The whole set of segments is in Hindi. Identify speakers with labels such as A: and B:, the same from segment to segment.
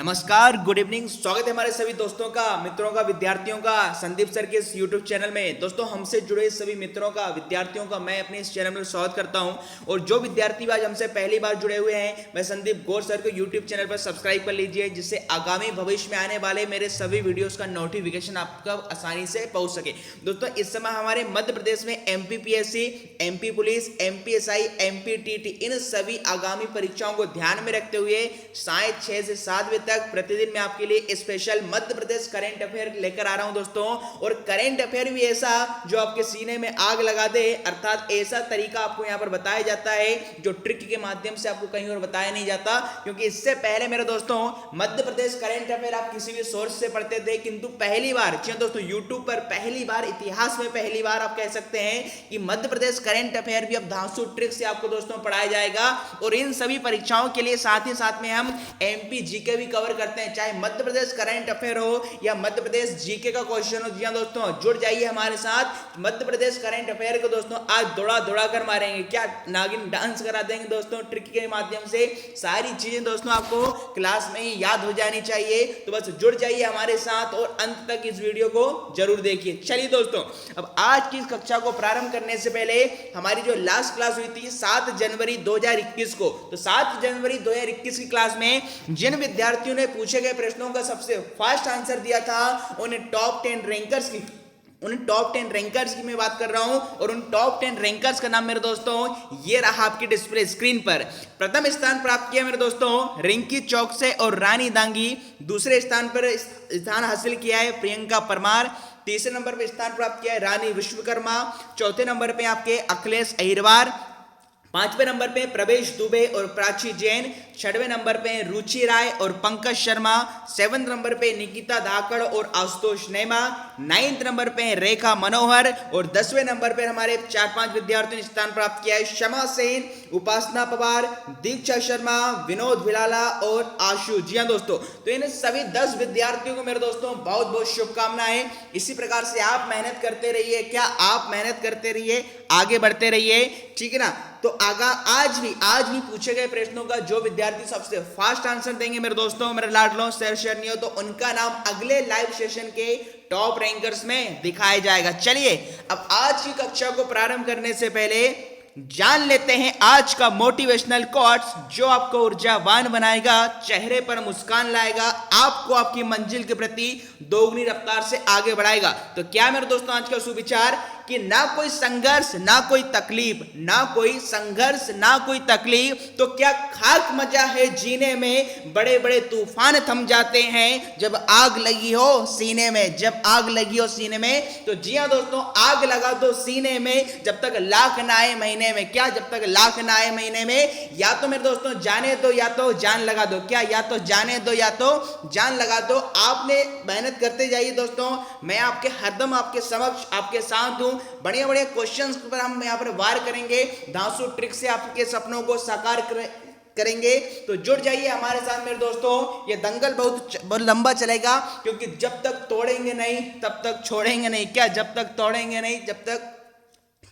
A: नमस्कार, गुड इवनिंग। स्वागत है हमारे सभी दोस्तों का, मित्रों का, विद्यार्थियों का संदीप सर के इस यूट्यूब चैनल में। दोस्तों, हमसे जुड़े सभी मित्रों का, विद्यार्थियों का मैं अपने इस चैनल में स्वागत करता हूं। और जो विद्यार्थी आज हमसे पहली बार जुड़े हुए हैं, मैं संदीप गौर सर को यूट्यूब चैनल पर सब्सक्राइब कर लीजिए, जिससे आगामी भविष्य में आने वाले मेरे सभी वीडियोज का नोटिफिकेशन आपका आसानी से पहुंच सके। दोस्तों, इस समय हमारे मध्य प्रदेश में MPPSC, MP police, MPSI, MPTT इन सभी आगामी परीक्षाओं को ध्यान में रखते हुए शायद 6 से 7 बजे तक प्रतिदिन मैं आपके लिए special Madhya Pradesh current affair लेकर आ रहा हूं दोस्तों। और करंट अफेयर भी ऐसा जो आपके सीने में आग लगा दे, अर्थात ऐसा तरीका आपको यहां पर बताया जाता है जो ट्रिक के माध्यम से आपको कहीं और बताया नहीं जाता। क्योंकि इससे पहले मेरे दोस्तों मध्य प्रदेश करंट अफेयर आप किसी भी सोर्स से पढ़ते थे, किंतु पहली बार दोस्तों यूट्यूब पर पहली बार, इतिहास में पहली बार आप कह सकते हैं कि मध्य प्रदेश करंट अफेयर भी अब धांसू ट्रिक से आपको दोस्तों पढ़ाया जाएगा। और इन सभी परीक्षाओं के लिए साथ ही साथ में हम MP जीके भी कवर करते हैं, चाहे मध्य प्रदेश करंट अफेयर हो या मध्य प्रदेश जीके का क्वेश्चन हो। जी हां दोस्तों, जुड़ जाइए हमारे साथ। मध्य प्रदेश करंट अफेयर को दोस्तों आज दौड़ा दौड़ा कर मारेंगे, क्या नागिन डांस करा देंगे दोस्तों ट्रिक के माध्यम से। सारी चीजें दोस्तों आपको क्लास में ही याद हो जानी चाहिए, तो बस जुड़ जाइए हमारे साथ और अंत तक इस वीडियो को जरूर देखिए। चलिए दोस्तों, अब आज की इस कक्षा को प्रारंभ करने से पहले हमारी जो लास्ट क्लास हुई थी 7 जनवरी 2021 को, तो 7 जनवरी 2021 की क्लास में जिन विद्यार्थियों ने पूछे गए प्रश्नों का सबसे फास्ट आंसर दिया था, उन्हें टॉप 10 रैंकर्स की मैं बात कर रहा हूं। और उन टॉप 10 रैंकर्स का नाम मेरे दोस्तों ये रहा आपकी डिस्प्ले स्क्रीन पर। प्रथम स्थान प्राप्त किया मेरे दोस्तों रिंकी चौकसे और रानी दांगी। दूसरे स्थान पर स्थान हासिल किया है प्रियंका परमार। तीसरे नंबर पर स्थान प्राप्त किया है रानी विश्वकर्मा। चौथे नंबर पे आपके अखिलेश अहिरवार। 5वें नंबर पे प्रवेश दुबे और प्राची जैन। 6वें नंबर पे रुचि राय और पंकज शर्मा। 7वें नंबर पे निकिता धाकड़ और आशुतोष नेमा। 9वें नंबर पे रेखा मनोहर। और 10वें नंबर पे हमारे 4-5 विद्यार्थियों ने स्थान प्राप्त किया है शमा सेन, उपासना पवार, दीक्षा शर्मा, विनोद भिलाला और आशु। जी हाँ दोस्तों, तो इन सभी 10 विद्यार्थियों को मेरे दोस्तों बहुत बहुत शुभकामनाएं। इसी प्रकार से आप मेहनत करते रहिए, क्या आप मेहनत करते रहिए, आगे बढ़ते रहिए, ठीक है ना। तो आज भी पूछे गए प्रश्नों का जो विद्यार्थी सबसे फास्ट आंसर देंगे मेरे दोस्तों, मेरे लाडलों, शेरनियों, तो उनका नाम अगले लाइव सेशन के टॉप रैंकर्स में दिखाया जाएगा। चलिए, अब आज की कक्षा को प्रारंभ करने से पहले जान लेते हैं आज का मोटिवेशनल कोट्स जो आपको ऊर्जावान बनाएगा, चेहरे पर मुस्कान लाएगा, आपको आपकी मंजिल के प्रति दोगुनी रफ्तार से आगे बढ़ाएगा। तो क्या मेरे दोस्तों आज का सुविचार कि ना कोई संघर्ष ना कोई तकलीफ, ना कोई संघर्ष ना कोई तकलीफ, तो क्या खाक मजा है जीने में, बड़े बड़े तूफान थम जाते हैं जब आग लगी हो सीने में। जब आग लगी हो सीने में, तो जी हां दोस्तों, आग लगा दो सीने में, जब तक लाख ना आए महीने में। क्या जब तक लाख ना आए महीने में? या तो मेरे दोस्तों जाने दो या तो जान लगा दो। क्या या तो जाने दो या तो जान लगा दो। आपने मेहनत करते जाइए दोस्तों, मैं आपके हरदम आपके समक्ष आपके साथ हूं। बढ़िया बढ़िया क्वेश्चंस पर हम यहाँ पर वार करेंगे, धांसू ट्रिक से आपके सपनों को साकार करेंगे। तो जुड़ जाइए हमारे साथ मेरे दोस्तों, ये दंगल बहुत लंबा चलेगा, क्योंकि जब तक तोड़ेंगे नहीं तब तक छोड़ेंगे नहीं। क्या जब तक तोड़ेंगे नहीं जब तक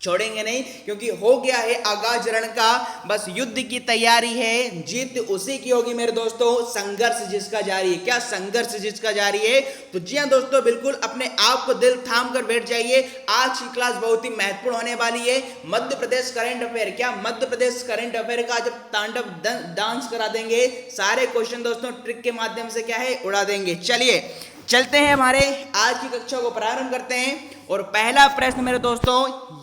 A: छोड़ेंगे नहीं, क्योंकि हो गया है आगाज रण का, बस युद्ध की तैयारी है, जीत उसी की होगी मेरे दोस्तों, संघर्ष जिसका जारी है। क्या संघर्ष जिसका जारी है? तो जी हां दोस्तों, बिल्कुल अपने आप को दिल थाम कर बैठ जाइए। आज की क्लास बहुत ही महत्वपूर्ण होने वाली है। मध्य प्रदेश करंट अफेयर, क्या मध्य प्रदेश करंट अफेयर का जब तांडव डांस करा देंगे, सारे क्वेश्चन दोस्तों ट्रिक के माध्यम से क्या है उड़ा देंगे। चलिए चलते हैं, हमारे आज की कक्षा को प्रारंभ करते हैं। और पहला प्रश्न मेरे दोस्तों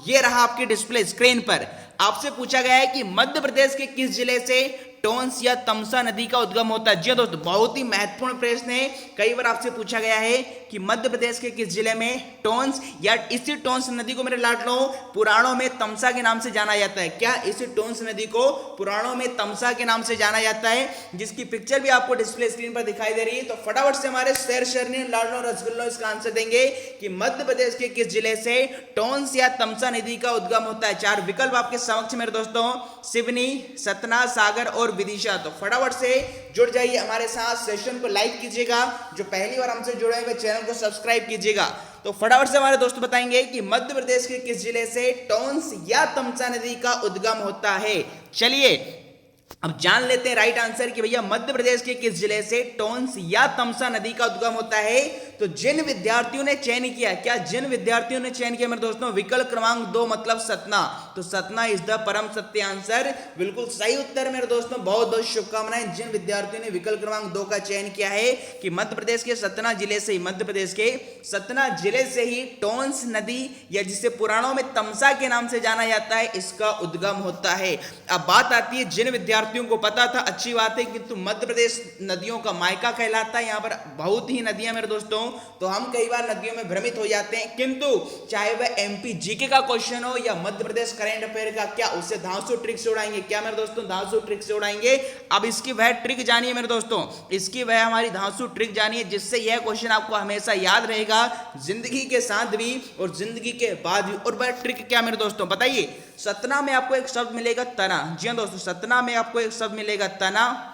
A: ये रहा आपकी डिस्प्ले स्क्रीन पर। आपसे पूछा गया है कि मध्य प्रदेश के किस जिले से टोंस या तमसा नदी का उद्गम होता है। जी दोस्तों, बहुत ही महत्वपूर्ण प्रश्न है। कई बार आपसे पूछा गया है कि मध्य प्रदेश के किस जिले में टोंस, या इसी टोंस नदी को मेरे लाडलों पुराणों में तमसा के नाम से जाना जाता है। क्या इसी टोंस नदी को पुराणों में तमसा के नाम से जाना जाता है, जिसकी पिक्चर भी आपको डिस्प्ले स्क्रीन पर दिखाई दे रही है। तो फटाफट से हमारे शेरनी, लाडलों, रसगुल्लों इसका आंसर देंगे कि मध्य प्रदेश के किस जिले से टोंस या तमसा नदी का उद्गम होता है। 4 विकल्प आपके समक्ष मेरे दोस्तों, सिवनी, सतना, सागर और विदिशा। तो फटाफट से जुड़ जाइए हमारे साथ, सेशन को लाइक कीजिएगा, जो पहली बार हमसे जुड़े हुए चैनल को सब्सक्राइब कीजिएगा। तो फटाफट से हमारे दोस्त बताएंगे कि मध्य प्रदेश के किस जिले से टोंस या तमसा नदी का उद्गम होता है। चलिए अब जान लेते हैं राइट आंसर कि भैया मध्य प्रदेश के किस जिले से टोंस या तमसा नदी का उद्गम होता है। तो जिन विद्यार्थियों ने चयन किया, क्या जिन विद्यार्थियों ने चयन किया मेरे दोस्तों, विकल्प क्रमांक 2 मतलब सतना, तो सतना इज द परम सत्य आंसर, बिल्कुल सही उत्तर मेरे दोस्तों। बहुत बहुत शुभकामनाएं जिन विद्यार्थियों ने विकल्प क्रमांक 2 का चयन किया है कि मध्य प्रदेश के सतना जिले से ही, मध्य प्रदेश के सतना जिले से ही टोंस नदी या जिसे पुराणों में तमसा के नाम से जाना जाता है, इसका उद्गम होता है। अब बात आती है जिन विद्यार्थियों को पता था, अच्छी बात है, किंतु मध्य प्रदेश नदियों का मायका कहलाता है, यहाँ पर बहुत ही नदियां मेरे दोस्तों, तो हम कई बार नदियों में भ्रमित हो जाते हैं। किंतु चाहे वह एमपी जीके का क्वेश्चन हो या मध्य प्रदेश करंट अफेयर का, क्या उससे धांसू ट्रिक से उड़ाएंगे, क्या मेरे दोस्तों, धांसू ट्रिक से उड़ाएंगे। अब इसकी वह ट्रिक जानिए मेरे दोस्तों, इसकी वह हमारी धांसू ट्रिक जानिए जिससे यह क्वेश्चन आपको हमेशा याद रहेगा, जिंदगी के साथ भी और जिंदगी के बाद भी। और वह ट्रिक क्या मेरे दोस्तों बताइए। सतना में आपको एक शब्द मिलेगा तना, जी हाँ दोस्तों, सतना में आपको एक शब्द मिलेगा तना।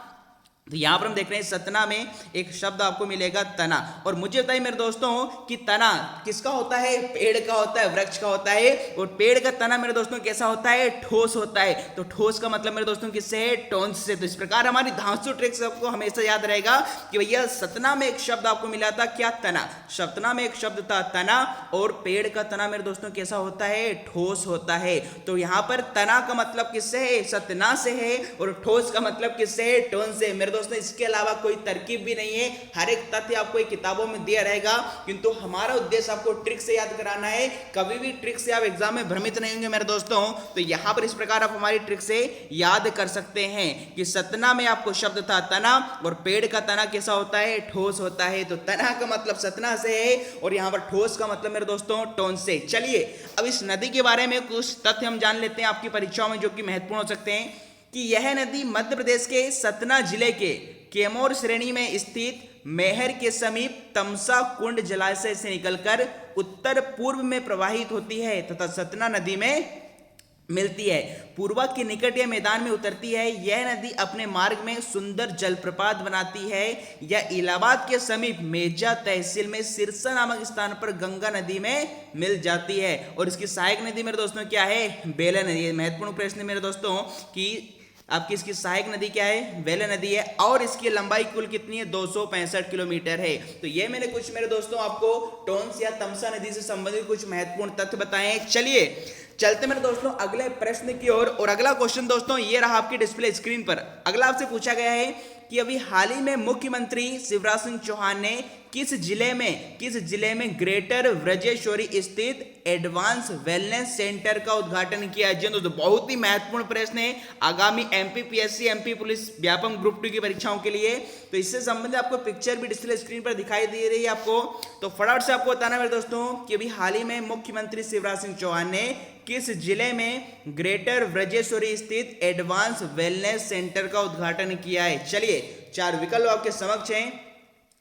A: तो यहां पर हम देख रहे हैं सतना में एक शब्द आपको मिलेगा तना। और मुझे बताइए मेरे दोस्तों कि तना किसका होता है, पेड़ का होता है, वृक्ष का होता है। और पेड़ का तना मेरे दोस्तों कैसा होता है, ठोस होता है। तो ठोस का मतलब मेरे दोस्तों किससे है, टोंस से। तो इस प्रकार हमारी धांसू ट्रिक आपको हमेशा याद रहेगा कि भैया सतना में एक शब्द आपको मिला था, क्या, तना। सतना में एक शब्द था तना, और पेड़ का तना मेरे दोस्तों कैसा होता है, ठोस होता है। तो यहां पर तना का मतलब किससे है, सतना से है, और ठोस का मतलब किससे है, टोंस से। मेरे दोस्तों इसके अलावा कोई तरकीब भी नहीं है, हर एक तथ्य आपको किताबों में दिया रहेगा, किंतु हमारा उद्देश्य आपको ट्रिक से याद कराना है। कभी भी ट्रिक से आप एग्जाम में भ्रमित नहीं होंगे मेरे दोस्तों। तो यहां पर इस प्रकार आप हमारी ट्रिक से याद कर सकते हैं कि सतना में आपको शब्द था तना, और पेड़ का तना कैसा होता है, ठोस होता है। तो तना का मतलब सतना से है, और यहां पर ठोस का मतलब मेरे दोस्तों टोंस से। चलिए अब इस नदी के बारे में कुछ तथ्य हम जान लेते हैं आपकी परीक्षाओं में, जो कि महत्वपूर्ण हो सकते हैं। कि यह नदी मध्य प्रदेश के सतना जिले के कैमोर श्रेणी में स्थित मेहर के समीप तमसा कुंड जलाशय से निकलकर उत्तर पूर्व में प्रवाहित होती है तथा सतना नदी में मिलती है। पूर्वा के निकट या मैदान में उतरती है। यह नदी अपने मार्ग में सुंदर जलप्रपात बनाती है। यह इलाहाबाद के समीप मेजा तहसील में सिरसा नामक स्थान पर गंगा नदी में मिल जाती है। और इसकी सहायक नदी मेरे दोस्तों क्या है, बेला नदी। महत्वपूर्ण प्रश्न मेरे दोस्तों कि आपकी इसकी सहायक नदी क्या है, बेला नदी है। और इसकी लंबाई कुल कितनी है, 265 किलोमीटर है। तो ये मैंने कुछ मेरे दोस्तों आपको टोंस या तमसा नदी से संबंधित कुछ महत्वपूर्ण तथ्य बताए। चलिए चलते मेरे दोस्तों अगले प्रश्न की ओर। और अगला क्वेश्चन दोस्तों ये रहा आपकी डिस्प्ले स्क्रीन पर। अगला आपसे पूछा गया है कि अभी हाल ही में मुख्यमंत्री शिवराज सिंह चौहान ने किस जिले में ग्रेटर ब्रजेश्वरी स्थित एडवांस वेलनेस सेंटर का उद्घाटन किया है। जी दोस्तों बहुत ही महत्वपूर्ण प्रश्न है आगामी MPPSC MP police Vyapam group 2 की परीक्षाओं के लिए। तो इससे संबंधित आपको पिक्चर भी डिस्प्ले स्क्रीन पर दिखाई दे रही है आपको। तो फटाफट से आपको बताना मेरे दोस्तों कि अभी हाल ही में मुख्यमंत्री शिवराज सिंह चौहान ने किस जिले में ग्रेटर ब्रजेश्वरी स्थित एडवांस वेलनेस सेंटर का उद्घाटन किया है। चलिए 4 विकल्प आपके समक्ष हैं,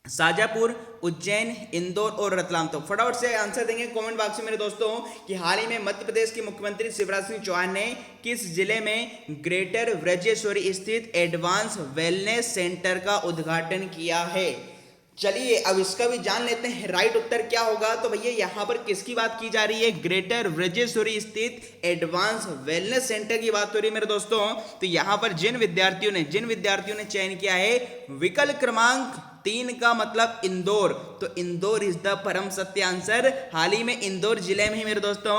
A: शाजापुर, उज्जैन, इंदौर और रतलाम। तो फटाफट से आंसर देंगे कमेंट बॉक्स में मेरे दोस्तों कि हाल ही में मध्य प्रदेश के मुख्यमंत्री शिवराज सिंह चौहान ने किस जिले में ग्रेटर ब्रजेश्वरी स्थित एडवांस वेलनेस सेंटर का उद्घाटन किया है। चलिए अब इसका भी जान लेते हैं राइट उत्तर क्या होगा। तो भैया यहाँ पर किसकी बात की जा रही है, ग्रेटर ब्रजेश्वरी स्थित एडवांस वेलनेस सेंटर की बात हो रही है मेरे दोस्तों। तो यहाँ पर जिन विद्यार्थियों ने चयन किया है विकल्प क्रमांक 3 का मतलब इंदौर, तो इंदौर इज द परम सत्य आंसर। हाल ही में इंदौर जिले में ही मेरे दोस्तों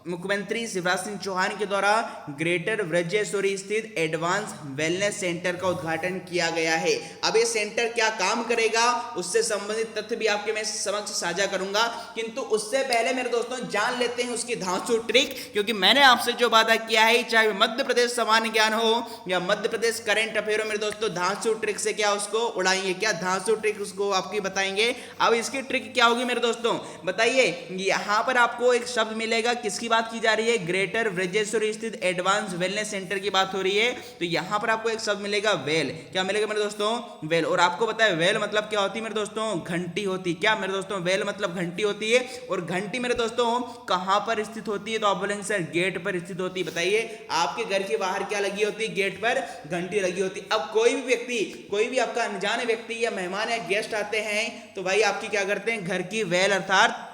A: मुख्यमंत्री शिवराज सिंह चौहान के द्वारा ग्रेटर ब्रजेश्वरी स्थित एडवांस वेलनेस सेंटर का उद्घाटन किया गया है। अब ये सेंटर क्या काम करेगा उससे संबंधित तथ्य भी आपके मैं समक्ष साझा करूंगा, किंतु उससे पहले मेरे दोस्तों जान लेते हैं उसकी धांसू ट्रिक। क्योंकि मैंने आपसे जो वादा किया है, चाहे मध्य प्रदेश सामान्य ज्ञान हो या मध्य प्रदेश करंट अफेयर हो मेरे दोस्तों, धांसू ट्रिक से क्या उसको उड़ाएंगे, क्या धांसू ट्रिक उसको आपकी बताएंगे। अब इसकी ट्रिक क्या होगी मेरे दोस्तों बताइए। यहां पर आपको एक शब्द मिलेगा, किसकी बात की जा रही है, ग्रेटर ब्रजेश्वरी स्थित एडवांस वेलनेस सेंटर की बात हो रही है। तो यहां पर आपको एक शब्द मिलेगा वेल, क्या मिलेगा मेरे दोस्तों, वेल। और आपको पता है वेल मतलब क्या होती है मेरे दोस्तों, घंटी होती। क्या मेरे दोस्तों, वेल मतलब घंटी होती है। और घंटी मेरे दोस्तों कहां पर स्थित होती है, तो आप बोलेंगे सर गेट पर स्थित होती है। बताइए आपके घर के बाहर क्या लगी होती है, गेट पर घंटी लगी होती है। अब कोई भी व्यक्ति, कोई भी आपका अनजाने व्यक्ति या मेहमान या गेस्ट आते हैं तो भाई आपकी क्या करते हैं, घर की वेल अर्थात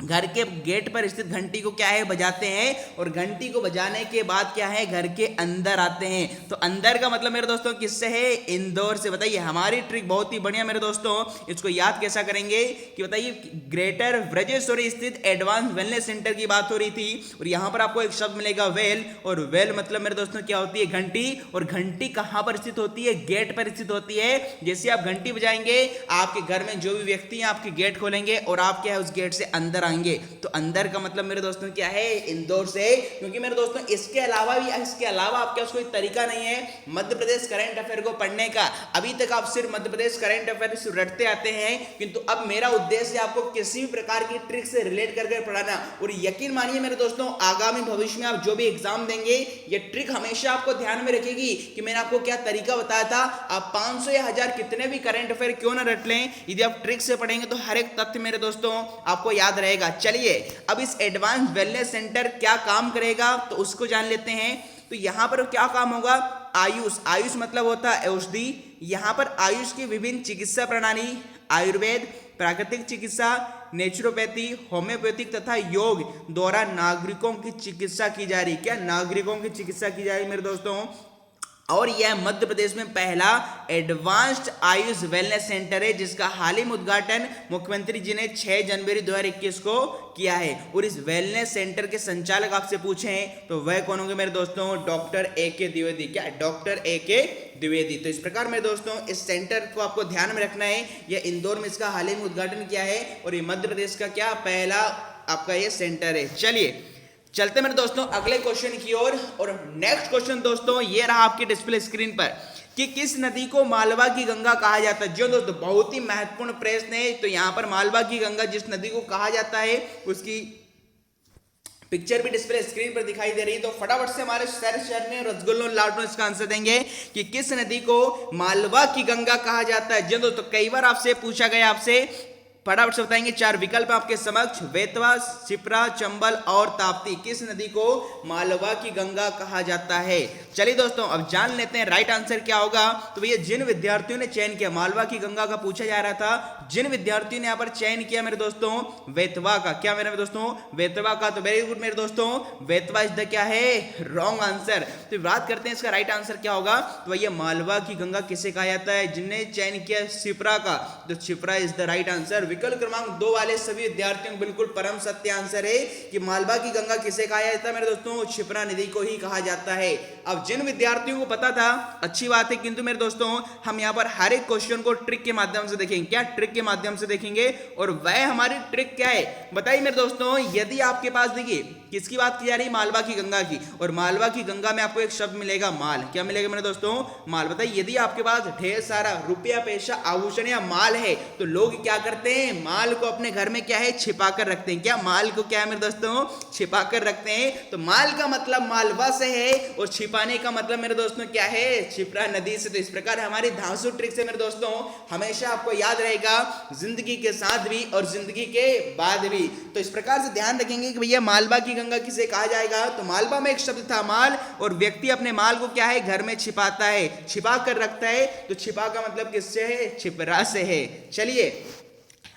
A: घर के गेट पर स्थित घंटी को क्या है बजाते हैं, और घंटी को बजाने के बाद क्या है घर के अंदर आते हैं। तो अंदर का मतलब मेरे दोस्तों किससे है, इंदौर से। बताइए हमारी ट्रिक बहुत ही बढ़िया मेरे दोस्तों, इसको याद कैसा करेंगे कि बताइए ग्रेटर ब्रजेश्वरी स्थित एडवांस वेलनेस सेंटर की बात हो रही थी, और यहां पर आपको एक शब्द मिलेगा वेल, और वेल मतलब मेरे दोस्तों क्या होती है, घंटी। और घंटी कहां पर स्थित होती है, गेट पर स्थित होती है। जैसे आप घंटी बजाएंगे आपके घर में जो भी व्यक्ति हैं आपके गेट खोलेंगे और आप क्या है उस गेट से अंदर आएंगे। तो अंदर का मतलब मेरे दोस्तों क्या है, इंदौर से। क्योंकि मेरे दोस्तों इसके अलावा आपके पास कोई तरीका नहीं है मध्य प्रदेश करंट अफेयर को पढ़ने का। अभी तक आप सिर्फ मध्य प्रदेश करंट अफेयर रटते आते हैं, किंतु अब मेरा उद्देश्य आपको किसी भी प्रकार की ट्रिक से रिलेट करके पढ़ाना। और यकीन मानिए मेरे दोस्तों आगामी भविष्य में आप जो भी एग्जाम देंगे ये ट्रिक हमेशा आपको ध्यान में रखेगी कि मैंने आपको क्या तरीका बताया था। आप 500 या 1000 कितने भी करंट अफेयर क्यों ना रट लें, यदि आप ट्रिक से पढ़ेंगे तो हर एक तथ्य मेरे दोस्तों आपको याद रहेगा। चलिए अब इस एडवांस वेलनेस सेंटर क्या काम करेगा तो उसको जान लेते हैं। तो यहां पर क्या काम होगा, आयुष, आयुष मतलब होता है औषधि। यहां पर आयुष की विभिन्न चिकित्सा प्रणाली, आयुर्वेद, प्राकृतिक चिकित्सा, नेचुरोपैथी, होम्योपैथिक तथा योग द्वारा नागरिकों की चिकित्सा की जा रही। क्या नागरिकों की चिकित्सा की जा रही मेरे दोस्तों। और यह मध्य प्रदेश में पहला एडवांस्ड आयुष वेलनेस सेंटर है जिसका हाल ही में उद्घाटन मुख्यमंत्री जी ने 6 जनवरी 2021 को किया है। और इस वेलनेस सेंटर के संचालक आपसे पूछें तो वह कौन होंगे मेरे दोस्तों, डॉक्टर ए.के. द्विवेदी। क्या, डॉक्टर ए.के. द्विवेदी। तो इस प्रकार मेरे दोस्तों इस सेंटर को आपको ध्यान में रखना है। यह इंदौर में इसका हाल ही में उद्घाटन किया है और ये मध्य प्रदेश का क्या पहला आपका ये सेंटर है। चलिए चलते मेरे दोस्तों अगले क्वेश्चन की ओर। और नेक्स्ट क्वेश्चन दोस्तों ये रहा आपके डिस्प्ले स्क्रीन पर कि किस नदी को मालवा की गंगा कहा जाता है। जो दोस्तों बहुत ही महत्वपूर्ण प्रश्न है। तो यहां पर मालवा की गंगा जिस नदी को कहा जाता है उसकी पिक्चर भी डिस्प्ले स्क्रीन पर दिखाई दे रही है। तो फटाफट से हमारे सर ने रसगुल्लों लाडलों इसका आंसर देंगे कि किस नदी को मालवा की गंगा कहा जाता है। जो दोस्तों कई बार आपसे पूछा गया, आपसे फटाफट से बताएंगे। 4 विकल्प आपके समक्ष, बेतवा, शिप्रा, चंबल और ताप्ती। किस नदी को मालवा की गंगा कहा जाता है। चलिए दोस्तों अब जान लेते हैं राइट आंसर क्या होगा। तो भैया जिन विद्यार्थियों ने चयन किया, मालवा की गंगा का पूछा जा रहा था, जिन विद्यार्थियों ने यहाँ पर चयन किया मेरे दोस्तों बेतवा का। क्या मेरे दोस्तों, बेतवा का। तो वेरी गुड मेरे दोस्तों, बेतवा इज द क्या है, रॉन्ग आंसर। तो बात करते हैं इसका राइट आंसर क्या होगा। तो भैया मालवा की गंगा किसे कहा जाता है, जिनने चयन किया शिप्रा का। तो Shipra is the right answer. विकल्प क्रमांक 2 वाले सभी विद्यार्थियों को बिल्कुल परम सत्य आंसर है कि मालवा की गंगा किसे कहा जाता है मेरे दोस्तों, शिप्रा नदी को ही कहा जाता है। अब जिन विद्यार्थियों को पता था अच्छी बात है, किंतु मेरे दोस्तों हम यहां पर हर एक क्वेश्चन को ट्रिक के माध्यम से देखेंगे। क्या, ट्रिक के माध्यम से देखेंगे। और वह हमारी ट्रिक क्या है बताइए मेरे दोस्तों। यदि आपके पास देखिए किसकी बात की जा रही है, मालवा की गंगा की। और मालवा की गंगा में आपको एक शब्द मिलेगा माल। क्या मिलेगा मेरे दोस्तों, माल। बताइए यदि आपके पास ढेर सारा रुपया, पैसा, आभूषण या माल है तो लोग क्या करते हैं, माल को अपने घर में क्या है छिपा कर रखते हैं। क्या, माल को क्या है मेरे दोस्तों, छिपा कर रखते हैं। तो माल का मतलब मालवा से है और छिपाने का मतलब मेरे दोस्तों क्या है, शिप्रा नदी से। तो इस प्रकार हमारी धांसू ट्रिक से मेरे दोस्तों हमेशा आपको याद रहेगा जिंदगी के साथ भी और जिंदगी के बाद भी। तो इस प्रकार से ध्यान रखेंगे कि भैया मालवा की गंगा किसे कहा जाएगा। तो मालवा में एक शब्द था माल, और व्यक्ति अपने माल को क्या है घर में छिपाता है, छिपा कर रखता है। तो छिपा का मतलब किससे है, छिपरा से है। चलिए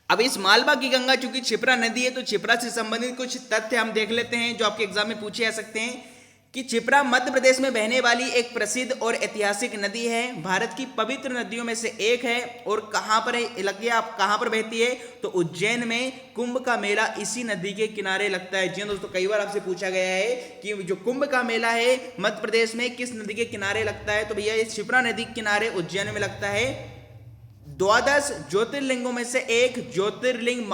A: अब इस मालवा की गंगा चूंकि छिपरा नदी है तो छिपरा से संबंधित कुछ तथ्य हम देख लेते हैं जो आपके एग्जाम में पूछे जा सकते हैं। कि छिपरा मध्य प्रदेश में बहने वाली एक प्रसिद्ध और ऐतिहासिक नदी है, भारत की पवित्र नदियों में से एक है। और कहां पर है, आप कहां पर बहती है, तो उज्जैन में कुंभ का मेला इसी नदी के किनारे लगता है। जी दोस्तों कई बार आपसे पूछा गया है कि जो कुंभ का मेला है मध्य प्रदेश में किस नदी के किनारे लगता है। तो भैया ये छिपरा नदी के किनारे उज्जैन में लगता है। 12 ज्योतिर्लिंगों में से एक ज्योतिर्लिंग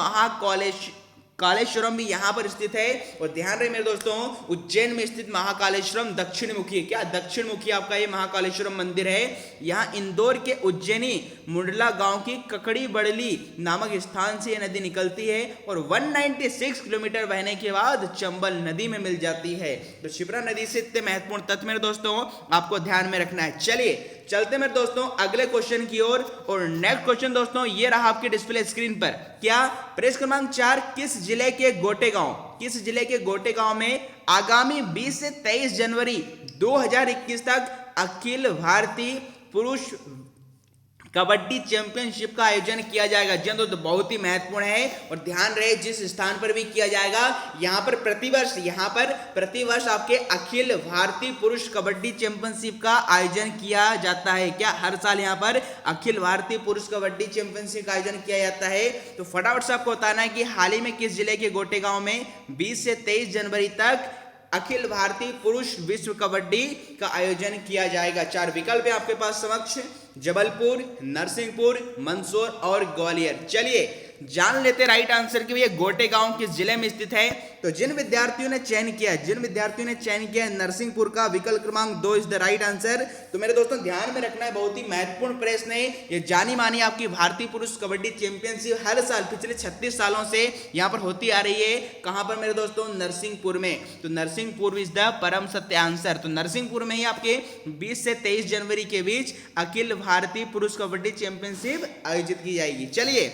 A: कालेश्वरम भी यहां पर स्थित है। और ध्यान रहे मेरे दोस्तों उज्जैन में स्थित महाकालेश्वरम दक्षिण मुखी है। क्या, दक्षिण मुखी आपका ये महाकालेश्वरम मंदिर है। यहां इंदौर के उज्जैनी मुंडला गांव की ककड़ी बड़ली नामक स्थान से यह नदी निकलती है और 196 किलोमीटर बहने के बाद चंबल नदी में मिल जाती है। तो शिप्रा नदी से इतने महत्वपूर्ण तथ्य मेरे दोस्तों आपको ध्यान में रखना है। चलिए चलते मेरे दोस्तों अगले क्वेश्चन की ओर। और नेक्स्ट क्वेश्चन दोस्तों ये रहा आपके डिस्प्ले स्क्रीन पर। क्या, प्रश्न क्रमांक 4 किस जिले के गोटे गांव में आगामी 20 से 23 जनवरी 2021 तक अखिल भारतीय कबड्डी चैंपियनशिप का आयोजन किया जाएगा। जी दोस्तों, बहुत ही महत्वपूर्ण है और ध्यान रहे जिस स्थान पर भी किया जाएगा, यहाँ पर प्रतिवर्ष आपके अखिल भारतीय पुरुष कबड्डी चैंपियनशिप का आयोजन किया जाता है। क्या हर साल यहाँ पर अखिल भारतीय पुरुष कबड्डी चैंपियनशिप का आयोजन किया जाता है? तो फटाफट से आपको बताना है कि हाल ही में किस जिले के गोटेगांव में 20 से 23 जनवरी तक अखिल भारतीय पुरुष विश्व कबड्डी का आयोजन किया जाएगा। 4 विकल्प है आपके पास समक्ष, जबलपुर, नरसिंहपुर, मंदसौर और ग्वालियर। चलिए जान लेते राइट आंसर की, ये गोटेगांव किस जिले में स्थित है। तो जिन विद्यार्थियों ने चयन किया नरसिंहपुर का, विकल्प क्रमांक 2 इज द राइट आंसर। तो मेरे दोस्तों ध्यान में रखना है, बहुत ही महत्वपूर्ण प्रश्न है ये। जानी मानी आपकी भारतीय पुरुष कबड्डी चैंपियनशिप हर साल पिछले 36 सालों से यहाँ पर होती आ रही है। कहां पर मेरे दोस्तों? नरसिंहपुर में। तो नरसिंहपुर इज द परम सत्य आंसर। तो नरसिंहपुर में ही आपके 20 से 23 जनवरी के बीच अखिल भारतीय पुरुष कबड्डी चैंपियनशिप आयोजित की जाएगी। चलिए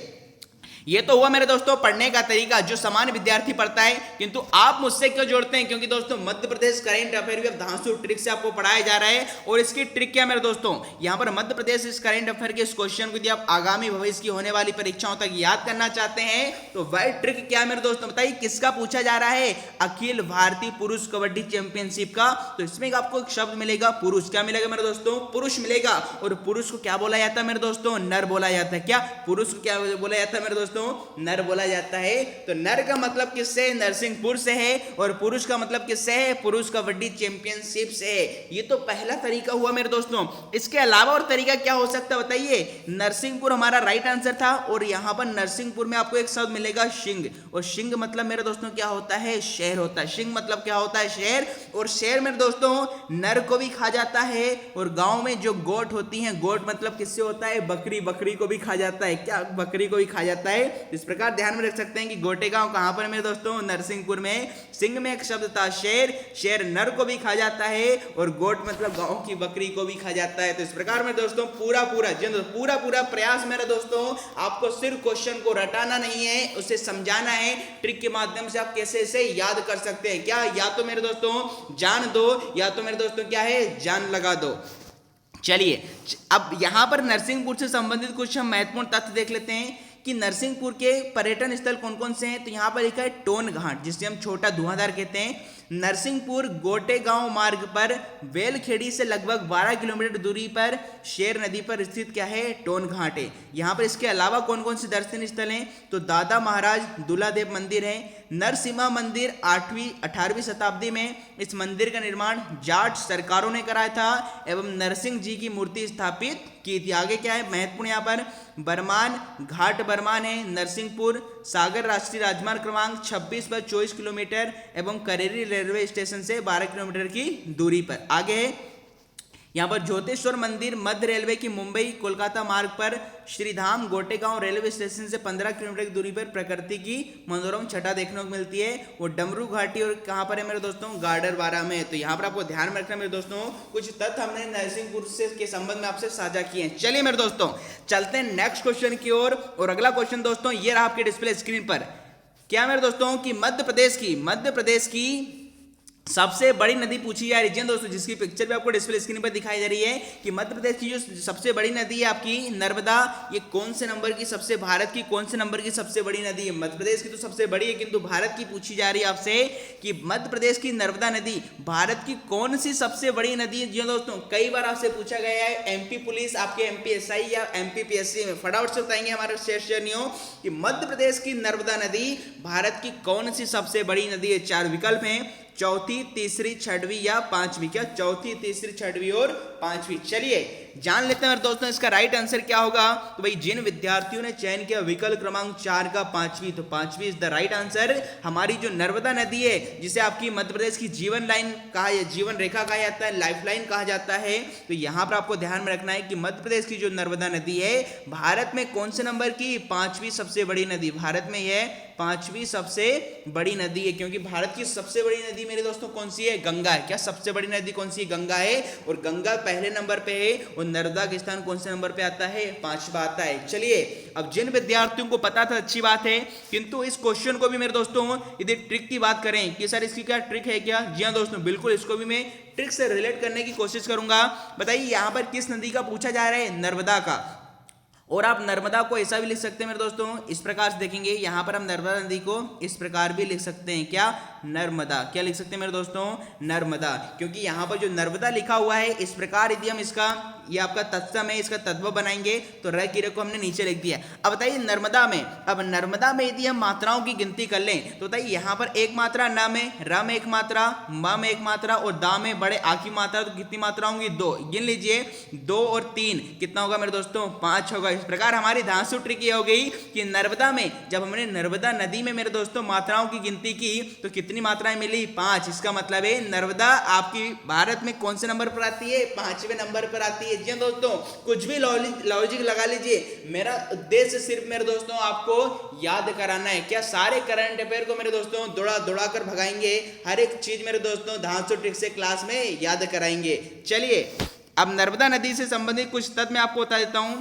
A: ये तो हुआ मेरे दोस्तों पढ़ने का तरीका जो सामान्य विद्यार्थी पढ़ता है, किंतु आप मुझसे क्यों जोड़ते हैं? क्योंकि दोस्तों मध्य प्रदेश करेंट अफेयर भी अब धांसू ट्रिक से आपको पढ़ाया जा रहा है। और इसकी ट्रिक क्या मेरे दोस्तों, यहाँ पर मध्य प्रदेश इस करेंट अफेयर के इस क्वेश्चन को यदि आप आगामी भविष्य की होने वाली परीक्षाओं तक याद करना चाहते हैं तो वह ट्रिक क्या मेरे दोस्तों बताइए, किसका पूछा जा रहा है? अखिल भारतीय पुरुष कबड्डी चैंपियनशिप का। तो इसमें आपको एक शब्द मिलेगा पुरुष। क्या मिलेगा मेरे दोस्तों? पुरुष मिलेगा। और पुरुष को क्या बोला जाता है मेरे दोस्तों? नर बोला जाता है। क्या पुरुष को क्या बोला जाता है मेरे दोस्तों? नर बोला जाता है। तो नर का मतलब किससे? नरसिंहपुर से है। और पुरुष का मतलब किससे है? पुरुष कबड्डी चैंपियनशिप से है। ये तो पहला तरीका हुआ मेरे दोस्तों। इसके अलावा और तरीका क्या हो सकता है बताइए? नरसिंहपुर हमारा राइट आंसर था और यहां पर नरसिंहपुर में आपको एक शब्द मिलेगा सिंह। और सिंह मतलब मेरे दोस्तों क्या होता है? शेर होता है। सिंह मतलब क्या होता है? शेर। और शेर मेरे दोस्तों नर को भी खा जाता है। और गांव में जो गोट होती हैं, गोट मतलब किससे होता है? बकरी। बकरी को भी खा जाता है। क्या बकरी को भी खा जाता है? इस प्रकार ध्यान में रख सकते हैं कि गोटेगांव कहां पर मेरे दोस्तों? नरसिंहपुर में। सिंह में एक शब्द था शेर। शेर नर को भी खा जाता है और गोट मतलब गांव की बकरी को भी खा जाता है। तो इस प्रकार में दोस्तों पूरा प्रयास मेरे दोस्तों, आपको सिर्फ क्वेश्चन को रटाना नहीं है, उसे समझाना है। ट्रिक के माध्यम से आप कैसे इसे याद कर सकते हैं। क्या? या तो मेरे दोस्तों जान दो, या तो मेरे दोस्तों क्या है? जान लगा दो। चलिए अब यहां पर नरसिंहपुर से संबंधित कुछ हम महत्वपूर्ण तथ्य देख लेते हैं कि नरसिंहपुर के पर्यटन स्थल कौन कौन से हैं। तो यहाँ पर लिखा है टोन घाट, जिसे हम छोटा धुआंधार कहते हैं। नरसिंहपुर गोटेगांव मार्ग पर वेलखेड़ी से लगभग 12 किलोमीटर दूरी पर शेर नदी पर स्थित क्या है? टोन घाट है। यहाँ पर इसके अलावा कौन कौन से दर्शनीय स्थल हैं? तो दादा महाराज दुलादेव मंदिर है। नरसिम्हा मंदिर 18वीं शताब्दी में इस मंदिर का निर्माण जाट सरकारों ने कराया था एवं नरसिंह जी की मूर्ति स्थापित की थी। आगे क्या है महत्वपूर्ण? यहाँ पर बरमान घाट बरमान है नरसिंहपुर, सागर राष्ट्रीय राजमार्ग क्रमांक 26 पर 24 किलोमीटर एवं करेरी रेलवे स्टेशन से 12 किलोमीटर की दूरी पर। आगे है यहाँ पर ज्योतेश्वर मंदिर मध्य रेलवे की मुंबई कोलकाता मार्ग पर श्रीधाम गोटेगांव रेलवे स्टेशन से 15 किलोमीटर की दूरी पर प्रकृति की मनोरम छटा देखने को मिलती है। वो डमरू घाटी और कहाँ पर है मेरे दोस्तों? गाडरवारा में। तो यहाँ पर आपको ध्यान में रखना मेरे दोस्तों, कुछ तथ्य हमने नरसिंहपुर से के संबंध में आपसे साझा किए हैं। चलिए मेरे दोस्तों चलते हैं नेक्स्ट क्वेश्चन की ओर। और अगला क्वेश्चन दोस्तों ये रहा आपके डिस्प्ले स्क्रीन पर। क्या मेरे दोस्तों कि मध्य प्रदेश की सबसे बड़ी नदी पूछी जा रही है दोस्तों, जिसकी पिक्चर भी आपको डिस्प्ले स्क्रीन पर दिखाई दे रही है कि मध्य प्रदेश की जो सबसे बड़ी नदी है आपकी नर्मदा, ये कौन से नंबर की सबसे भारत की कौन से नंबर की सबसे बड़ी नदी है? मध्य प्रदेश की तो सबसे बड़ी है, किंतु भारत की पूछी जा रही है आपसे कि मध्य प्रदेश की नर्मदा नदी भारत की कौन सी सबसे बड़ी नदी है? जी दोस्तों कई बार आपसे पूछा गया है एमपी पुलिस आपके एमपीएसआई या एमपीपीएससी में। फटाफट से बताएंगे हमारे शेषनियों कि मध्य प्रदेश की नर्मदा नदी भारत की कौन सी सबसे बड़ी नदी है? 4 विकल्प हैं, चौथी, तीसरी, छठवीं या पांचवी। क्या? चौथी, तीसरी, छठवीं और पांचवी। चलिए जान लेते हैं दोस्तों इसका राइट आंसर क्या होगा। तो भाई जिन विद्यार्थियों ने चयन किया विकल्प क्रमांक 4 का पांचवी, तो पांचवी इज द राइट आंसर। हमारी जो नर्मदा नदी है जिसे आपकी मध्य प्रदेश की जीवन लाइन कहा या जीवन रेखा कहा जाता है, लाइफ लाइन कहा जाता है, तो यहाँ पर आपको ध्यान में रखना है कि मध्य प्रदेश की जो नर्मदा नदी है भारत में कौन से नंबर की? पांचवी सबसे बड़ी नदी। भारत में यह पांचवी सबसे बड़ी नदी है, क्योंकि भारत की सबसे बड़ी नदी मेरे दोस्तों कौन सी है? गंगा है। क्या सबसे बड़ी नदी कौन सी है? गंगा है। और गंगा पहले नंबर पे है और नर्मदा का स्थान कौन से नंबर पे आता है? 5वां आता है। चलिए अब जिन विद्यार्थियों को पता था अच्छी बात है, किंतु इस क्वेश्चन को भी मेरे दोस्तों यदि ट्रिक की बात करें कि सर इसकी क्या ट्रिक है क्या? जी हाँ दोस्तों बिल्कुल, इसको भी मैं ट्रिक से रिलेट करने की कोशिश करूंगा। बताइए यहाँ पर किस नदी का पूछा जा रहा है? नर्मदा का। और आप नर्मदा को ऐसा भी लिख सकते हैं मेरे दोस्तों, इस प्रकार से देखेंगे यहाँ पर हम नर्मदा नदी को इस प्रकार भी लिख सकते हैं, क्या, नर्मदा। क्या लिख सकते हैं मेरे दोस्तों, नर्मदा, क्योंकि यहाँ पर जो नर्मदा लिखा हुआ है इस प्रकार यदि हम इसका, ये आपका तत्सम है, इसका तद्भव बनाएंगे तो र की र को हमने नीचे लिख दिया। अब बताइए नर्मदा में, अब नर्मदा में यदि हम मात्राओं की गिनती कर लें तो बताइए यहाँ पर एक मात्रा न में, र में एक मात्रा, म में एक मात्रा और दा में बड़े आ की मात्रा, तो कितनी मात्रा होंगी, 2। गिन लीजिए, 2 और 3 कितना होगा मेरे दोस्तों, 5 होगा। इस प्रकार हमारी धांसू ट्रिक ये हो गई कि नर्मदा में जब हमने नर्मदा नदी में मेरे दोस्तों मात्राओं की गिनती की तो कितनी मात्राएं मिली, 5। इसका मतलब है नर्मदा आपकी भारत में कौन से नंबर पर आती है, 5वें नंबर पर आती है। जी हाँ दोस्तों, कुछ भी लॉजिक लगा लीजिए, मेरा उद्देश्य सिर्फ मेरे दोस्तों आपको याद कराना है। क्या सारे करंट अफेयर को मेरे दोस्तों दौड़ा कर भगाएंगे, हर एक चीज मेरे दोस्तों धांसू ट्रिक से क्लास में याद कराएंगे। चलिए अब नर्मदा नदी से संबंधित कुछ तथ्य मैं आपको बता देता हूं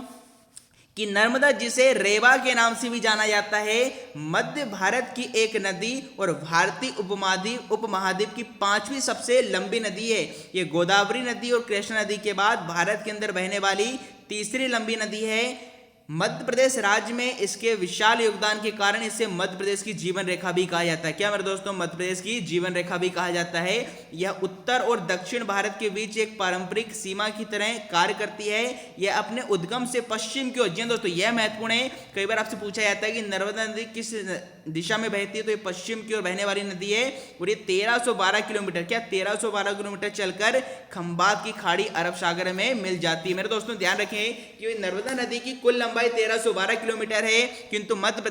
A: कि नर्मदा, जिसे रेवा के नाम से भी जाना जाता है, मध्य भारत की एक नदी और भारतीय उपमहाद्वीप की 5वीं सबसे लंबी नदी है। ये गोदावरी नदी और कृष्णा नदी के बाद भारत के अंदर बहने वाली तीसरी लंबी नदी है। मध्य प्रदेश राज्य में इसके विशाल योगदान के कारण इसे मध्य प्रदेश की जीवन रेखा भी कहा जाता है। क्या मेरे दोस्तों, मध्य प्रदेश की जीवन रेखा भी कहा जाता है। यह उत्तर और दक्षिण भारत के बीच एक पारंपरिक सीमा की तरह कार्य करती है। यह अपने उद्गम से पश्चिम की ओर, जी दोस्तों यह महत्वपूर्ण है, कई बार आपसे पूछा जाता है कि नर्मदा नदी किस दिशा में बहती है, तो ये पश्चिम की ओर बहने वाली नदी है और ये 1312 किलोमीटर, क्या 1312 किलोमीटर चलकर खंबात की खाड़ी अरब सागर में मिल जाती है। मेरे दोस्तों ध्यान रखें कि नर्मदा नदी की कुल लंबाई 1312 किलोमीटर है, किंतु मध्य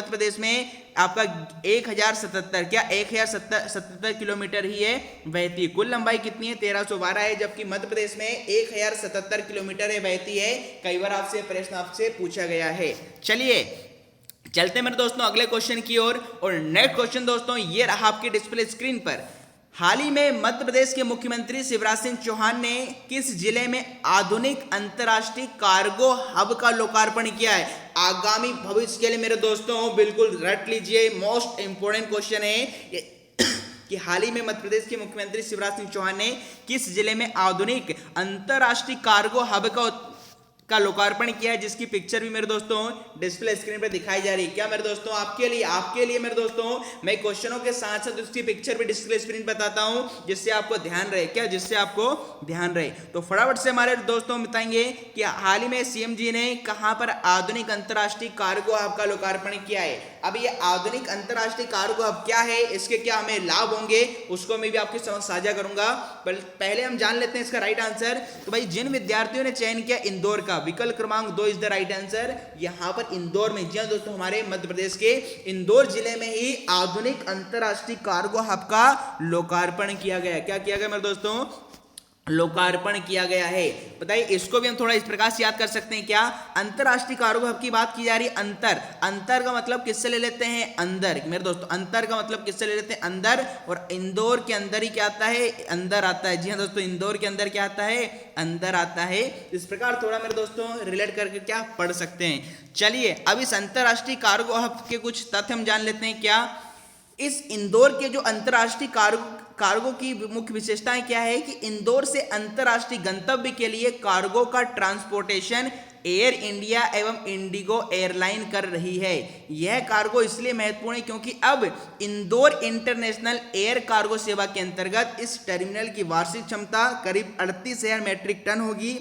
A: प्रदेश में आपका 1077, क्या 1077 किलोमीटर ही है बहती है। कुल लंबाई कितनी है, 1312 है, जबकि मध्य प्रदेश में 1077 किलोमीटर है बहती है। कई बार आपसे प्रश्न आपसे पूछा गया है। चलिए चलते मेरे दोस्तों अगले क्वेश्चन की ओर। और नेक्स्ट क्वेश्चन दोस्तों ये रहा आपके डिस्प्ले स्क्रीन पर। हाल ही में मध्य प्रदेश के मुख्यमंत्री शिवराज सिंह चौहान ने किस जिले में आधुनिक अंतर्राष्ट्रीय कार्गो हब का लोकार्पण किया है। आगामी भविष्य के लिए मेरे दोस्तों बिल्कुल रट लीजिए, मोस्ट इंपोर्टेंट क्वेश्चन है कि हाल ही में मध्य प्रदेश के मुख्यमंत्री शिवराज सिंह चौहान ने किस जिले में आधुनिक अंतर्राष्ट्रीय कार्गो हब का लोकार्पण किया है, जिसकी पिक्चर भी मेरे दोस्तों डिस्प्ले स्क्रीन पर दिखाई जा रही है। क्या मेरे दोस्तों आपके लिए मेरे दोस्तों मैं क्वेश्चनों के साथ साथ उसकी पिक्चर भी डिस्प्ले स्क्रीन पर बताता हूं, जिससे आपको ध्यान रहे, क्या जिससे आपको ध्यान रहे। तो फटाफट से हमारे दोस्तों बताएंगे कि हाल ही में सीएम जी ने कहां पर आधुनिक अंतर्राष्ट्रीय कार्गो हब का लोकार्पण किया है। अब ये आधुनिक अंतर्राष्ट्रीय कार्गो हब क्या है, इसके क्या हमें लाभ होंगे, उसको मैं भी आपके साथ साझा करूंगा। पहले हम जान लेते हैं इसका राइट आंसर। तो भाई जिन विद्यार्थियों ने चयन किया इंदौर का, विकल्प क्रमांक 2 इज द राइट आंसर। यहां पर इंदौर में, जी दोस्तों हमारे मध्य प्रदेश के इंदौर जिले में ही आधुनिक अंतर्राष्ट्रीय कार्गो हब का लोकार्पण किया गया। क्या किया गया मेरे दोस्तों, लोकार्पण किया गया है। बताइए इसको भी हम थोड़ा इस प्रकार से याद कर सकते हैं। क्या अंतर्राष्ट्रीय कार्गो हब की बात की जा रही है, अंतर का मतलब किससे ले लेते हैं, अंदर। मेरे दोस्तों अंतर का मतलब किससे ले लेते हैं, अंदर। और इंदौर के अंदर ही क्या आता है, अंदर आता है। जी हाँ दोस्तों इंदौर के अंदर क्या आता है, अंदर आता है। इस प्रकार थोड़ा मेरे दोस्तों रिलेट करके क्या पढ़ सकते हैं। चलिए अब इस अंतर्राष्ट्रीय कार्गो हब के कुछ तथ्य हम जान लेते हैं। क्या इस इंदौर के जो अंतर्राष्ट्रीय कार्गो की मुख्य विशेषताएं क्या है कि इंदौर से अंतर्राष्ट्रीय गंतव्य के लिए कार्गो का ट्रांसपोर्टेशन एयर इंडिया एवं इंडिगो एयरलाइन कर रही है। यह कार्गो इसलिए महत्वपूर्ण है क्योंकि अब इंदौर इंटरनेशनल एयर कार्गो सेवा के अंतर्गत इस टर्मिनल की वार्षिक क्षमता करीब 38,000 मैट्रिक टन होगी,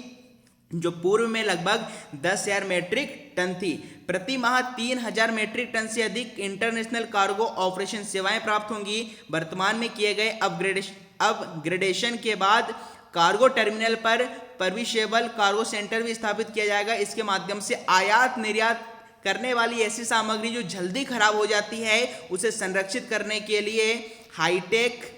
A: जो पूर्व में लगभग 10,000 मैट्रिक टन थी। प्रति माह 3,000 मैट्रिक टन से अधिक इंटरनेशनल कार्गो ऑपरेशन सेवाएं प्राप्त होंगी। वर्तमान में किए गए अपग्रेडेशन के बाद कार्गो टर्मिनल पर परविशेबल कार्गो सेंटर भी स्थापित किया जाएगा। इसके माध्यम से आयात निर्यात करने वाली ऐसी सामग्री जो जल्दी खराब हो जाती है उसे संरक्षित करने के लिए हाईटेक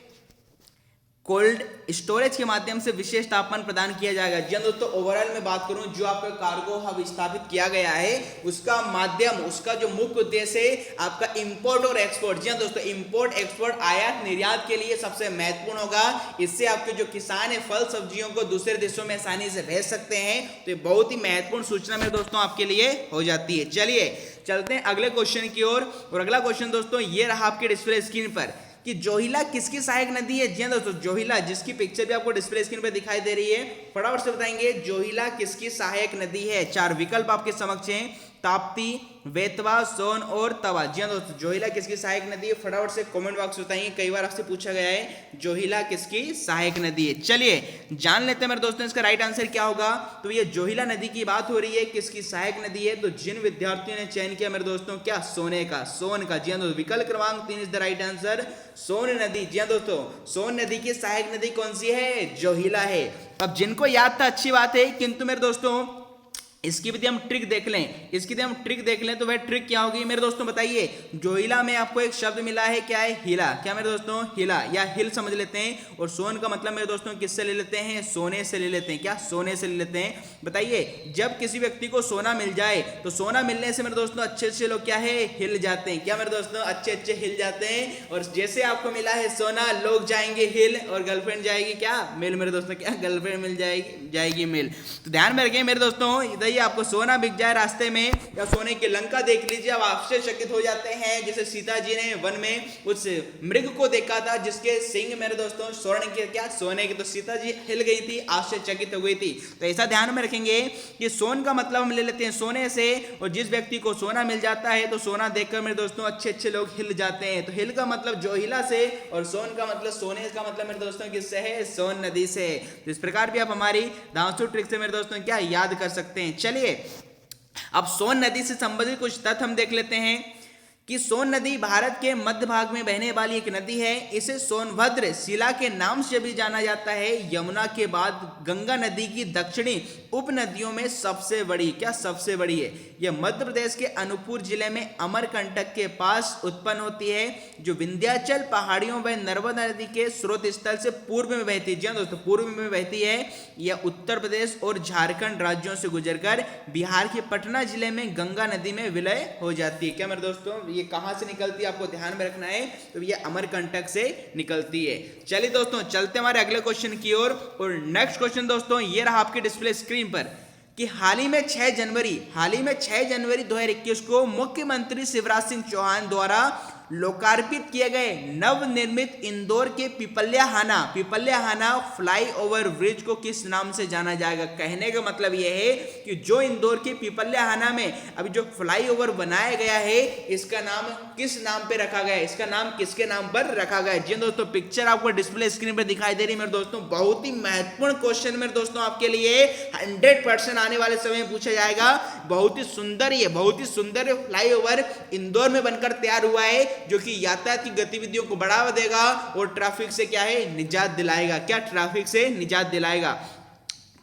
A: कोल्ड स्टोरेज के माध्यम से विशेष तापमान प्रदान किया जाएगा। जी दोस्तों ओवरऑल में बात करूं, जो आपका कार्गो हब स्थापित किया गया है उसका माध्यम, उसका जो मुख्य उद्देश्य है आपका इंपोर्ट और एक्सपोर्ट। जी दोस्तों इंपोर्ट एक्सपोर्ट आयात निर्यात के लिए सबसे महत्वपूर्ण होगा। इससे आपके जो किसान है फल सब्जियों को दूसरे देशों में आसानी से भेज सकते हैं। तो ये बहुत ही महत्वपूर्ण सूचना मेरे दोस्तों आपके लिए हो जाती है। चलिए चलते हैं अगले क्वेश्चन की ओर। और अगला क्वेश्चन दोस्तों ये रहा आपके डिस्प्ले स्क्रीन पर कि जोहिला किसकी सहायक नदी है? जी हाँ दोस्तों, जोहिला, जिसकी पिक्चर भी आपको डिस्प्ले स्क्रीन पे दिखाई दे रही है, फटाफट से बताएंगे जोहिला किसकी सहायक नदी है। 4 विकल्प आपके समक्ष हैं, ताप्ती, बेतवा, सोन और तवा। जी हाँ दोस्तों, जोहिला किसकी सहायक नदी है? फटाफट से कमेंट बॉक्स में बताइए। कई बार आपसे पूछा गया है जोहिला किसकी सहायक नदी है। चलिए जान लेते हैं मेरे दोस्तों इसका राइट आंसर क्या होगा। तो ये जोहिला नदी की बात हो रही है, किसकी सहायक नदी है? तो जिन विद्यार्थियों ने चयन किया मेरे दोस्तों, क्या? सोने का, सोन का। जी हाँ दोस्तों, विकल्प क्रमांक 3 इज द राइट आंसर, सोन नदी। जी हाँ दोस्तों, सोन नदी की सहायक नदी कौन सी है? जोहिला है। अब जिनको याद था अच्छी बात है, किंतु मेरे दोस्तों इसकी भी हम ट्रिक देख लें, इसकी भी हम ट्रिक देख लें। तो वह ट्रिक क्या होगी मेरे दोस्तों बताइए। जोहिला में आपको एक शब्द मिला है, क्या है? हिला। क्या मेरे दोस्तों? हिला या हिल समझ लेते हैं। और सोन का मतलब मेरे दोस्तों किससे ले लेते हैं? सोने से ले लेते हैं। क्या? सोने से ले लेते हैं। बताइए, जब किसी व्यक्ति को सोना मिल जाए तो सोना मिलने से मेरे दोस्तों अच्छे अच्छे लोग क्या है? हिल जाते हैं। क्या मेरे दोस्तों? अच्छे अच्छे हिल जाते हैं। और जैसे आपको मिला है सोना, लोग जाएंगे हिल और गर्लफ्रेंड जाएगी क्या? मिल। मेरे दोस्तों क्या? गर्लफ्रेंड मिल जाएगी मिल। तो ध्यान में रखें मेरे दोस्तों, आपको सोना बिक जाए रास्ते में या सोने की लंका देख लीजिए, आप आश्चर्यचकित हो जाते हैं। जैसे सीता जी ने वन में उस मृग को देखा था जिसके सिंह मेरे दोस्तों स्वर्ण के, क्या? सोने के। तो सीता जी हिल गई थी, आश्चर्यचकित हो गई थी। तो ऐसा ध्यान में रखेंगे कि सोन का मतलब हम ले लेते हैं सोने से, और जिस व्यक्ति को सोना मिल जाता है तो सोना देखकर मेरे दोस्तों अच्छे अच्छे लोग हिल जाते हैं। तो हिल का मतलब जोहिला से और सोन का मतलब सोने का मतलब मेरे दोस्तों किससे है? सोन नदी से। तो इस प्रकार भी आप हमारी धांसू ट्रिक से मेरे दोस्तों क्या याद कर सकते हैं। चलिए अब सोन नदी से संबंधित कुछ तथ्य हम देख लेते हैं कि सोन नदी भारत के मध्य भाग में बहने वाली एक नदी है। इसे सोनभद्र शिला के नाम से भी जाना जाता है। यमुना के बाद गंगा नदी की दक्षिणी उपनदियों में सबसे बड़ी, क्या? सबसे बड़ी है। यह मध्य प्रदेश के अनूपपुर जिले में अमरकंटक के पास उत्पन्न होती है, जो विंध्याचल पहाड़ियों व नर्मदा नदी के स्रोत स्थल से पूर्व में बहती है। जी हाँ दोस्तों, पूर्व में बहती है। यह उत्तर प्रदेश और झारखंड राज्यों से गुजरकर बिहार के पटना जिले में गंगा नदी में विलय हो जाती है। क्या मेरे दोस्तों? ये कहां से निकलती है आपको ध्यान में रखना है। तो ये अमरकंटक से निकलती है। चलिए दोस्तों चलते हमारे अगले क्वेश्चन की ओर। और नेक्स्ट क्वेश्चन दोस्तों ये रहा आपके डिस्प्ले स्क्रीन पर कि हाल ही में 6 जनवरी 2021 को मुख्यमंत्री शिवराज सिंह चौहान द्वारा लोकार्पित किए गए नवनिर्मित इंदौर के पिपल्याहाना फ्लाईओवर ब्रिज को किस नाम से जाना जाएगा? कहने का मतलब यह है कि जो इंदौर के पिपल्याहाना में अभी जो फ्लाईओवर बनाया गया है, इसका नाम किस नाम पे रखा गया है? इसका नाम किसके नाम पर रखा गया है? जी दोस्तों, पिक्चर आपको डिस्प्ले स्क्रीन पर दिखाई दे रही है मेरे दोस्तों। बहुत ही महत्वपूर्ण क्वेश्चन मेरे दोस्तों आपके लिए 100% आने वाले समय में पूछा जाएगा। बहुत ही सुंदर फ्लाईओवर इंदौर में बनकर तैयार हुआ है, जो कि यातायात की गतिविधियों को बढ़ावा देगा और ट्रैफिक से क्या है? निजात दिलाएगा। क्या? ट्रैफिक से निजात दिलाएगा।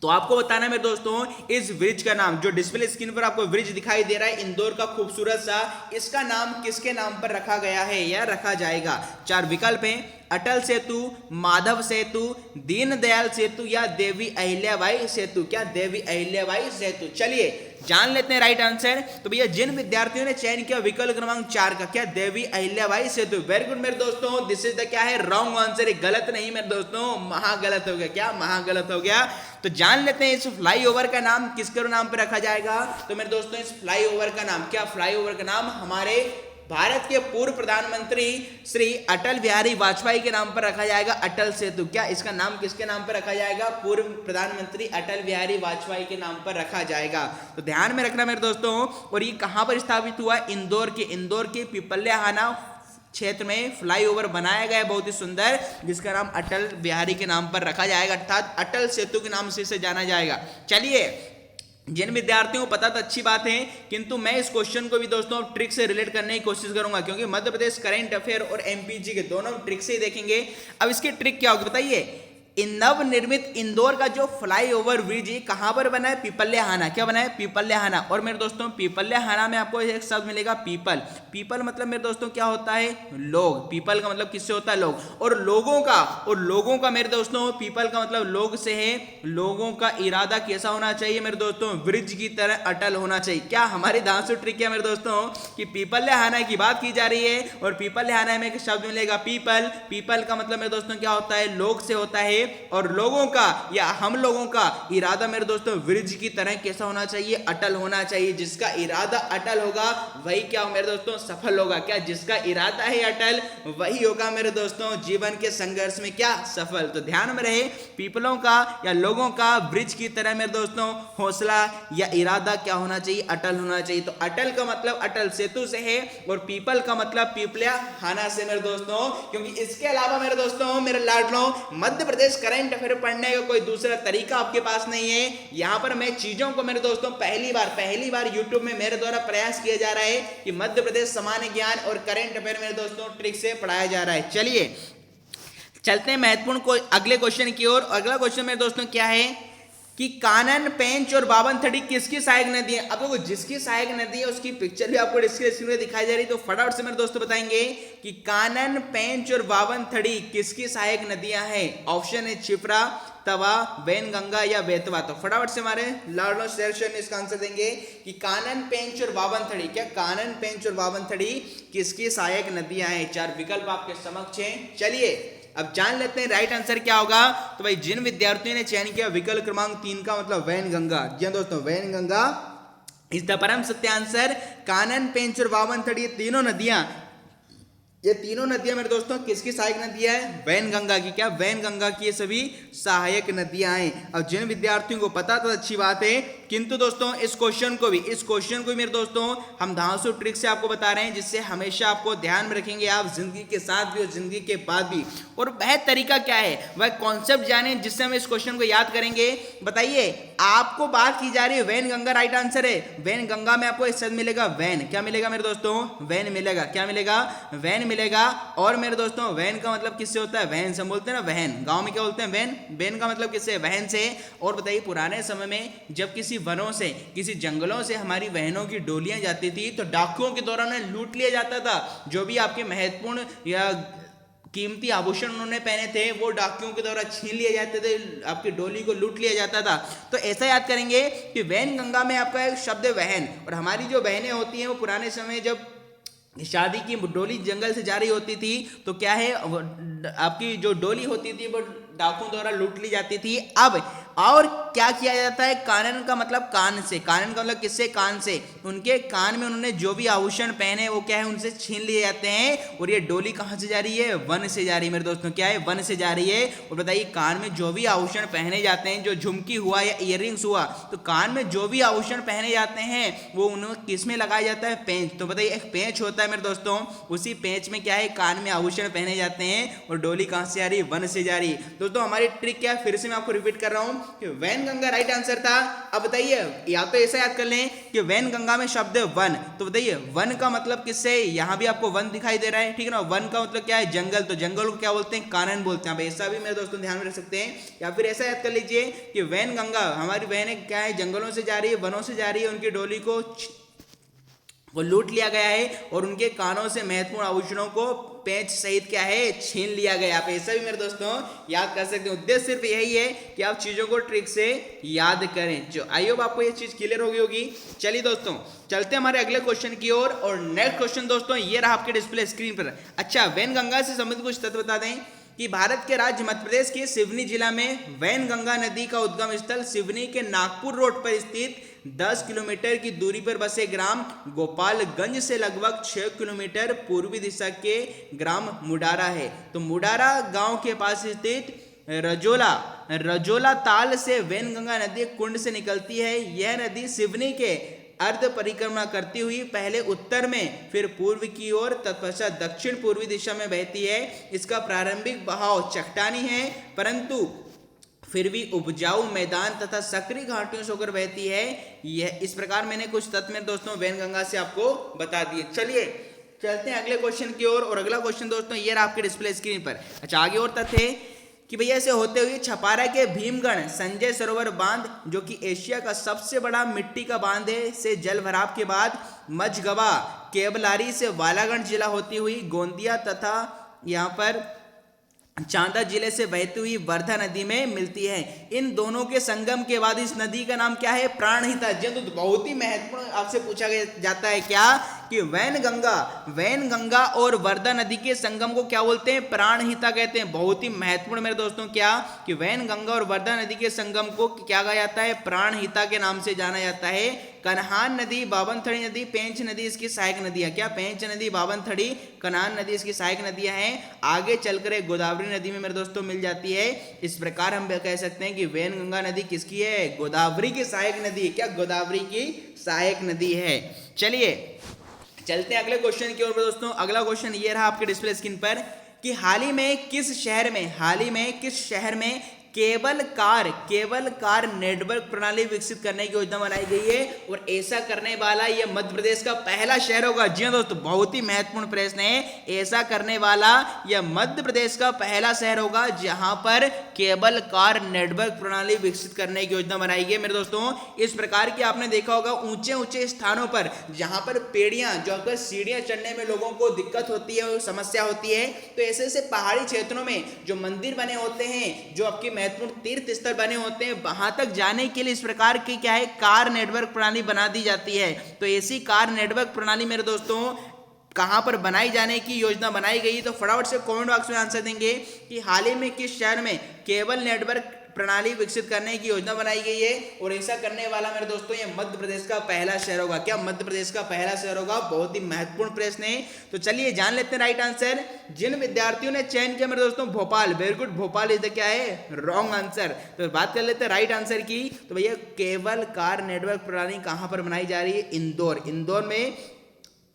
A: तो आपको बताना है मेरे दोस्तों, इस ब्रिज का नाम, जो डिस्प्ले स्क्रीन पर आपको ब्रिज दिखाई दे रहा है इंदौर का खूबसूरत सा, इसका नाम किसके नाम पर रखा गया है या रखा जाएगा? 4 विकल्प हैं, अटल सेतु, माधव सेतु, दीनदयाल सेतु या देवी अहिल्याबाई सेतु। क्या? देवी अहिल्याबाई सेतु। चलिए जान लेते हैं राइट आंसर। तो भैया जिन विद्यार्थियों ने चयन किया विकल्प क्रमांक 4 का, क्या? देवी अहिल्याबाई सेतु। वेरी गुड मेरे दोस्तों, दिस इज द क्या है? Wrong answer. गलत नहीं मेरे दोस्तों, महागलत हो गया। क्या? महागलत हो गया। तो जान लेते हैं इस फ्लाईओवर का नाम किसके नाम पर रखा जाएगा। तो मेरे दोस्तों इस फ्लाईओवर का नाम, क्या? फ्लाईओवर का नाम हमारे भारत के पूर्व प्रधानमंत्री श्री अटल बिहारी वाजपेयी के नाम पर रखा जाएगा, अटल सेतु। क्या? इसका नाम किसके नाम पर रखा जाएगा? पूर्व प्रधानमंत्री अटल बिहारी वाजपेयी के नाम पर रखा जाएगा। तो ध्यान में रखना मेरे दोस्तों। और ये कहां पर स्थापित हुआ? इंदौर के पिपल्याहाना क्षेत्र में फ्लाईओवर बनाया गया है, बहुत ही सुंदर, जिसका नाम अटल बिहारी के नाम पर रखा जाएगा, अर्थात अटल सेतु के नाम से इसे जाना जाएगा। चलिए जिन विद्यार्थियों को पता तो अच्छी बात है, किंतु मैं इस क्वेश्चन को भी दोस्तों ट्रिक से रिलेट करने की कोशिश करूंगा, क्योंकि मध्य प्रदेश करंट अफेयर और एमपीजी के दोनों ट्रिक से ही देखेंगे। अब इसकी ट्रिक क्या होगी बताइए। नवनिर्मित इंदौर का जो फ्लाईओवर ब्रिज है कहां पर बना है? पिपल्याहाना। क्या बना है? पिपल्याहाना। और मेरे दोस्तों पिपल्याहाना में आपको एक शब्द मिलेगा पीपल मतलब मेरे दोस्तों क्या होता है? लोग। पीपल का मतलब किससे होता है? लोग। और लोगों का मेरे दोस्तों पीपल का मतलब लोग से है। लोगों का इरादा कैसा होना चाहिए मेरे दोस्तों? ब्रिज की तरह अटल होना चाहिए। क्या? हमारी धांसू ट्रिक है मेरे दोस्तों कि पिपल्याहाना की बात की जा रही है और पिपल्याहाना में एक शब्द मिलेगा पीपल का मतलब मेरे दोस्तों क्या होता है? लोग से होता है। और लोगों का या हम लोगों का इरादा मेरे दोस्तों वृक्ष की तरह कैसा होना चाहिए, अटल होना चाहिए। जिसका इरादा अटल होगा वही क्या हो मेरे दोस्तों, सफल होगा। क्या जिसका इरादा है अटल वही होगा मेरे दोस्तों जीवन के संघर्ष में क्या, सफल। तो ध्यान में रहे, पीपलों का या लोगों का वृक्ष की तरह मेरे दोस्तों हौसला या इरादा क्या होना चाहिए, अटल होना चाहिए। तो अटल का मतलब अटल सेतु से है और पीपल का मतलब पीपल्या खाना से मेरे दोस्तों। क्योंकि इसके अलावा मेरे दोस्तों, मेरे लाडलों, मध्य प्रदेश करंट अफेयर पढ़ने का कोई दूसरा तरीका आपके पास नहीं है। यहां पर मैं चीजों को मेरे दोस्तों पहली बार यूट्यूब में मेरे द्वारा प्रयास किया जा रहा है कि मध्य प्रदेश सामान्य ज्ञान और करंट अफेयर मेरे दोस्तों ट्रिक से पढ़ाया जा रहा है। चलिए चलते हैं महत्वपूर्ण को अगले क्वेश्चन की ओर। अगला क्वेश्चन मेरे दोस्तों क्या है कि कानन, पेंच और बावनथड़ी किसकी सहायक नदी है। अब देखो जिसकी सहायक नदी है उसकी पिक्चर भी आपको डिस्क्रिप्शन में दिखाई जा रही है, तो फटाफट से मेरे दोस्तों बताएंगे कि कानन, पेंच और बावनथड़ी किसकी सहायक नदियां हैं। ऑप्शन है क्षिप्रा, तवा, वैनगंगा या बेतवा। तो फटाफट से हमारे लाडलो शेर ने इसका आंसर देंगे कि कानन, पेंच और बावनथड़ी। क्या कानन, पेंच और बावनथड़ी किसकी सहायक नदियां हैं। चार विकल्प आपके समक्ष हैं। चलिए अब जान लेते हैं राइट आंसर क्या होगा। तो भाई जिन विद्यार्थियों ने चयन किया विकल्प क्रमांक 3 का मतलब वैनगंगा। जी हाँ दोस्तों, वैनगंगा इज द परम सत्य आंसर। कानन, पेंच और बावनथड़ी ये तीनों नदियां मेरे दोस्तों किसकी सहायक नदियां है, वैनगंगा की। क्या वैनगंगा की ये सभी सहायक नदियां हैं। अब जिन विद्यार्थियों को पता तो अच्छी बात है, किंतु दोस्तों इस क्वेश्चन को भी मेरे दोस्तों हम धांसू ट्रिक से आपको बता रहे हैं, जिससे हमेशा आपको ध्यान में रखेंगे आप जिंदगी के साथ भी और जिंदगी के बाद भी। और वह तरीका क्या है, वह कॉन्सेप्ट जाने जिससे हम इस क्वेश्चन को याद करेंगे। बताइए, आपको बात की जा रही है वैनगंगा, राइट आंसर है। वैनगंगा में आपको एक शब्द मिलेगा वैन। क्या मिलेगा मेरे दोस्तों, वैन मिलेगा। क्या मिलेगा, वैन मिलेगा। और मेरे दोस्तों वैन का मतलब किससे होता है, वहन से। हम बोलते हैं ना वहन, गांव में क्या बोलते हैं, वैन। वैन का मतलब किससे, वहन से। और बताइए पुराने समय में जब किसी वनों से, किसी जंगलों से हमारी बहनों की डोलियां जाती थी तो डाकुओं के द्वारा उन्हें लूट लिया जाता था। जो भी आपके महत्वपूर्ण या कीमती आभूषण उन्होंने पहने थे वो डाकुओं के द्वारा छीन लिए जाते थे, आपकी डोली को लूट लिया जाता था। तो ऐसा याद करेंगे कि वैनगंगा में आपका एक शब्द वहन। और हमारी जो बहनें होती हैं वो पुराने समय जब शादी की डोली जंगल से जा रही होती थी तो क्या है, आपकी जो डोली होती थी वो डाकुओं द्वारा लूट ली जाती थी। अब और क्या किया जाता है, कानन का मतलब कान से। कानन का मतलब किससे, कान से। उनके कान में उन्होंने जो भी आभूषण पहने वो क्या है, उनसे छीन लिए जाते हैं। और ये डोली कहाँ से जा रही है, वन से जा रही है मेरे दोस्तों। क्या है, वन से जा रही है। और बताइए कान में जो भी आभूषण पहने जाते हैं, जो झुमकी हुआ या इयररिंग्स हुआ, तो कान में जो भी आभूषण पहने जाते हैं वो उन्हें किस में लगाया जाता है, पेंच। तो बताइए एक पेंच होता है मेरे दोस्तों, उसी पेंच में क्या है, कान में आभूषण पहने जाते हैं। और डोली कहाँ से आ रही है, वन से जा रही है। दोस्तों हमारी ट्रिक क्या है, फिर से मैं आपको रिपीट कर रहा हूं कि वैनगंगा राइट आंसर था। अब बताइए, या तो ऐसा याद कर लें कि वैनगंगा में शब्द वन। तो बताइए वन का मतलब किससे, यहां भी आपको वन दिखाई दे रहा है, ठीक है ना। वन का मतलब क्या है, जंगल। तो जंगल को क्या बोलते हैं, कानन बोलते हैं। ऐसा भी मेरे दोस्तों ध्यान में रख सकते हैं। या फिर ऐसा याद कर लीजिए कि वैनगंगा हमारी बहनें क्या है, जंगलों से जा रही है, वनों से जा रही है, उनकी डोली को वो लूट लिया गया है और उनके कानों से महत्वपूर्ण आभूषणों को पेंच सहित क्या है, छीन लिया गया। आप ऐसा भी मेरे दोस्तों याद कर सकते हैं। उद्देश्य सिर्फ यही है कि आप चीजों को ट्रिक से याद करें। जो आई होप आपको ये चीज क्लियर हो गई होगी। चलिए दोस्तों चलते हैं हमारे अगले क्वेश्चन की ओर। और नेक्स्ट क्वेश्चन दोस्तों ये रहा आपके डिस्प्ले स्क्रीन पर। अच्छा, वैनगंगा से संबंधित कुछ तथ्य बता दें कि भारत के राज्य मध्य प्रदेश के सिवनी जिला में वैनगंगा नदी का उद्गम स्थल सिवनी के नागपुर रोड पर स्थित 10 किलोमीटर की दूरी पर बसे ग्राम गोपालगंज से लगभग 6 किलोमीटर पूर्वी दिशा के ग्राम मुडारा है। तो मुडारा गांव के पास स्थित रजोला ताल से वैनगंगा नदी कुंड से निकलती है। यह नदी सिवनी के अर्ध परिक्रमा करती हुई पहले उत्तर में फिर पूर्व की ओर तत्पश्चात दक्षिण पूर्वी दिशा में बहती है। इसका प्रारंभिक बहाव चट्टानी है, परंतु फिर भी उपजाऊ मैदान तथा सक्रिय घाटियों से होकर बहती है। यह इस प्रकार मैंने कुछ तथ्य में दोस्तों वैनगंगा से आपको बता दिए। चलिए चलते हैं अगले क्वेश्चन की ओर। और अगला क्वेश्चन दोस्तों ये रहा आपके डिस्प्ले स्क्रीन पर। अच्छा, आगे और तथ्य है कि भैया ऐसे होते हुए छपारा के भीमगढ़ संजय सरोवर बांध, जो कि एशिया का सबसे बड़ा मिट्टी का बांध है, से जल भराव के बाद मझगवा केवलारी से बालागढ़ जिला होती हुई गोंदिया तथा यहाँ पर चांदा जिले से बहती हुई वर्धा नदी में मिलती है। इन दोनों के संगम के बाद इस नदी का नाम क्या है, प्राणहिता। तो बहुत ही महत्वपूर्ण आपसे पूछा जाता है क्या कि वैनगंगा और वर्धा नदी के संगम को क्या बोलते हैं, प्राणहिता कहते हैं। बहुत ही महत्वपूर्ण मेरे दोस्तों, क्या कि वैनगंगा और वर्धा नदी के संगम को क्या कहा जाता है, प्राणहिता के नाम से जाना जाता है। कन्हान नदी, बावनथड़ी नदी, पेंच नदी इसकी सहायक नदियां, क्या पेंच नदी, बावनथड़ी, कन्हान नदी इसकी सहायक नदियां हैं। आगे चलकर गोदावरी नदी में मेरे दोस्तों मिल जाती है। इस प्रकार हम कह सकते हैं कि वैनगंगा नदी किसकी है, गोदावरी की सहायक नदी है। क्या गोदावरी की सहायक नदी है। चलिए चलते हैं अगले क्वेश्चन की ओर दोस्तों। अगला क्वेश्चन ये रहा आपके डिस्प्ले स्क्रीन पर कि हाल ही में किस शहर में केबल कार नेटवर्क प्रणाली विकसित करने की योजना बनाई गई है और ऐसा करने वाला यह मध्य प्रदेश का पहला शहर होगा। जी हाँ दोस्तों, बहुत ही महत्वपूर्ण प्रश्न है। ऐसा करने वाला यह मध्य प्रदेश का पहला शहर होगा जहां पर केबल कार नेटवर्क प्रणाली विकसित करने की योजना बनाई गई है। मेरे दोस्तों, इस प्रकार की आपने देखा होगा ऊंचे स्थानों पर जहां पर पेड़ियां, जो अगर सीढ़ियां चढ़ने में लोगों को दिक्कत होती है, समस्या होती है, तो ऐसे पहाड़ी क्षेत्रों में जो मंदिर बने होते हैं, जो आपकी महत्वपूर्ण तीर्थ स्थल बने होते हैं, वहां तक जाने के लिए इस प्रकार की क्या है, कार नेटवर्क प्रणाली बना दी जाती है। तो ऐसी कार नेटवर्क प्रणाली मेरे दोस्तों कहां पर बनाई जाने की योजना बनाई गई, तो फटाफट से कमेंट बॉक्स में आंसर देंगे कि हाल ही में किस शहर में केबल नेटवर्क प्रणाली विकसित करने की योजना बनाई गई है और ऐसा करने वाला मेरे दोस्तों ये मध्य प्रदेश का पहला शहर होगा। क्या मध्य प्रदेश का पहला शहर होगा? बहुत ही महत्वपूर्ण प्रश्न है। तो चलिए जान लेते हैं राइट आंसर। जिन विद्यार्थियों ने चयन किया मेरे दोस्तों Bhopal, very good, Bhopal is the क्या है, रॉन्ग आंसर। तो बात कर लेते हैं राइट आंसर की। तो भैया केबल कार नेटवर्क प्रणाली कहां पर बनाई जा रही है? इंदौर में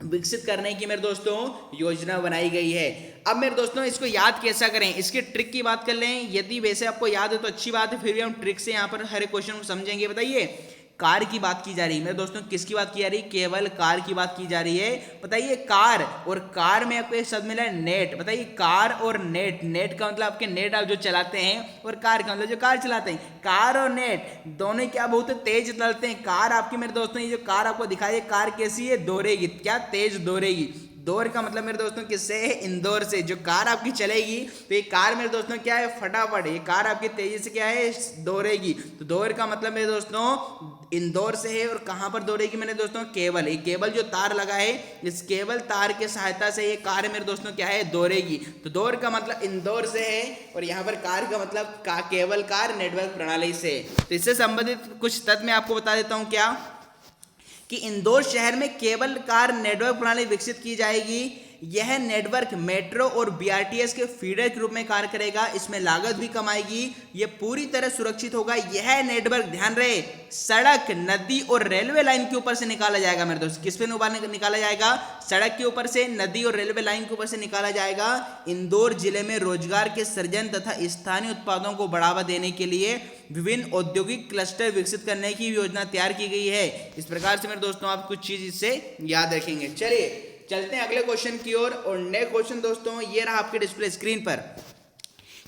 A: विकसित करने की मेरे दोस्तों योजना बनाई गई है। अब मेरे दोस्तों इसको याद कैसा करें, इसके ट्रिक की बात कर लें। यदि वैसे आपको याद है तो अच्छी बात है, फिर भी हम ट्रिक से यहाँ पर हर क्वेश्चन को समझेंगे। बताइए, कार की बात की जा रही है मेरे दोस्तों, किसकी बात की जा रही है? केवल कार की बात की जा रही है। बताइए कार और कार में आपको एक शब्द मिला है नेट। बताइए कार और नेट, नेट का मतलब आपके नेट आप जो चलाते हैं और कार का मतलब जो कार चलाते हैं। कार और नेट दोनों क्या बहुत तेज चलते हैं। कार आपकी मेरे दोस्तों, ये जो कार आपको दिखाई है, कार कैसी है? दौड़ेगी। क्या? तेज दौड़ेगी। दौड़ का मतलब मेरे दोस्तों किससे है? इंदौर से। जो कार आपकी चलेगी तो ये कार मेरे दोस्तों क्या है? फटाफट। ये कार आपकी तेजी से क्या है? दौड़ेगी। तो दौड़ का मतलब मेरे दोस्तों इंदौर से है। और कहां पर दौड़ेगी मेरे दोस्तों? केबल। ये केबल जो तार लगा है, इस केबल तार के सहायता से ये कार मेरे दोस्तों क्या है? दौड़ेगी। तो दौड़ का मतलब इंदौर से है और यहाँ पर कार का मतलब केबल कार नेटवर्क प्रणाली से। तो इससे संबंधित कुछ तथ्य मैं आपको बता देता हूँ क्या, कि इंदौर शहर में केबल कार नेटवर्क प्रणाली विकसित की जाएगी। यह नेटवर्क मेट्रो और बीआरटीएस के फीडर के रूप में कार्य करेगा। इसमें लागत भी कम आएगी। यह पूरी तरह सुरक्षित होगा। यह नेटवर्क, ध्यान रहे, सड़क, नदी और रेलवे लाइन के ऊपर से निकाला जाएगा मेरे दोस्त। किस पे निकाला जाएगा? सड़क के ऊपर से, नदी और रेलवे लाइन के ऊपर से निकाला जाएगा। इंदौर जिले में रोजगार के सृजन तथा स्थानीय उत्पादों को बढ़ावा देने के लिए विभिन्न औद्योगिक क्लस्टर विकसित करने की योजना तैयार की गई है। इस प्रकार से मेरे दोस्तों आप कुछ चीज इससे याद रखेंगे। चलिए चलते हैं अगले क्वेश्चन की ओर। और नेक्स्ट क्वेश्चन दोस्तों ये रहा आपके डिस्प्ले स्क्रीन पर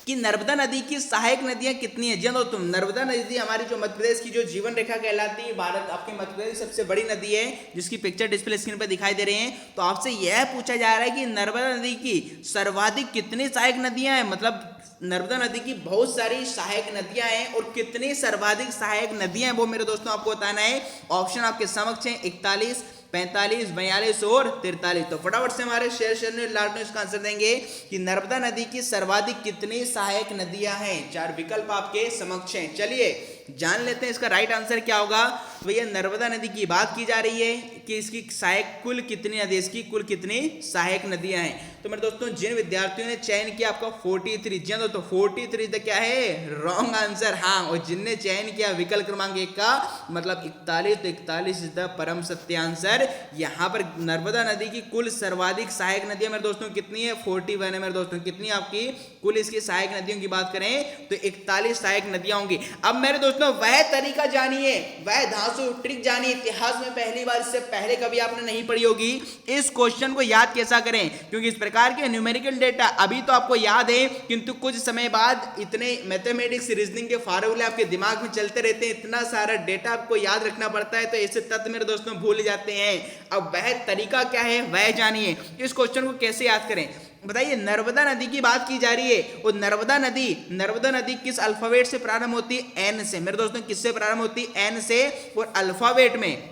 A: कि नर्मदा नदी की सहायक नदियां कितनी है? जी दोस्तों, नर्मदा नदी हमारी जो मध्य प्रदेश की जो जीवन रेखा कहलाती है, भारत आपके मध्य प्रदेश सबसे बड़ी नदी है, जिसकी पिक्चर डिस्प्ले स्क्रीन पर दिखाई दे रहे हैं। तो आपसे यह पूछा जा रहा है कि नर्मदा नदी की सर्वाधिक कितनी सहायक नदियां हैं? मतलब नर्मदा नदी की बहुत सारी सहायक नदियां हैं और कितनी सर्वाधिक सहायक नदियां हैं वो मेरे दोस्तों आपको बताना है। ऑप्शन आपके समक्ष हैं 41, 45, 42 और 43। तो फटाफट से हमारे शेयर लास्ट में इसका आंसर देंगे कि नर्मदा नदी की सर्वाधिक कितनी सहायक नदियां हैं। 4 विकल्प आपके समक्ष हैं। चलिए जान लेते हैं इसका राइट आंसर क्या होगा। भैया नर्मदा नदी की बात की जा रही है कि इसकी सहायक कुल कितनी नदी, इसकी कुल कितनी सहायक नदियां हैं। तो मेरे दोस्तों जिन विद्यार्थियों ने चयन किया आपका 43, जी दोस्तों 43 तो क्या है? Wrong answer. हाँ, और जिनने चयन किया विकल्प क्रमांक 1 का मतलब 41, तो 41 इज द परम सत्य आंसर। यहाँ पर नर्मदा नदी की कुल सर्वाधिक सहायक नदियां मेरे दोस्तों कितनी है? 41 है मेरे दोस्तों। कितनी आपकी कुल इसकी सहायक नदियों की बात करें तो 41 सहायक नदियां होंगी। अब मेरे दोस्तों वह तरीका जानिए, वह धांसू ट्रिक जानिए, इतिहास में पहली बार, इससे पहले कभी आपने नहीं पढ़ी होगी। इस क्वेश्चन को याद कैसा करें, क्योंकि इस प्रकार के न्यूमेरिकल डेटा अभी तो आपको याद है, किंतु कुछ समय बाद इतने मैथमेटिक्स रीजनिंग के फार्मूले आपके दिमाग में चलते रहते हैं, इतना सारा डेटा आपको याद रखना पड़ता है, तो ऐसे तथ्य मेरे दोस्तों भूल जाते हैं। अब वह तरीका क्या है वह जानिए। इस क्वेश्चन को कैसे याद करें बताइए। नर्मदा नदी की बात की जा रही है और नर्मदा नदी किस अल्फाबेट से प्रारंभ होती है? एन से। मेरे दोस्तों किससे प्रारंभ होती है? एन से। और अल्फाबेट में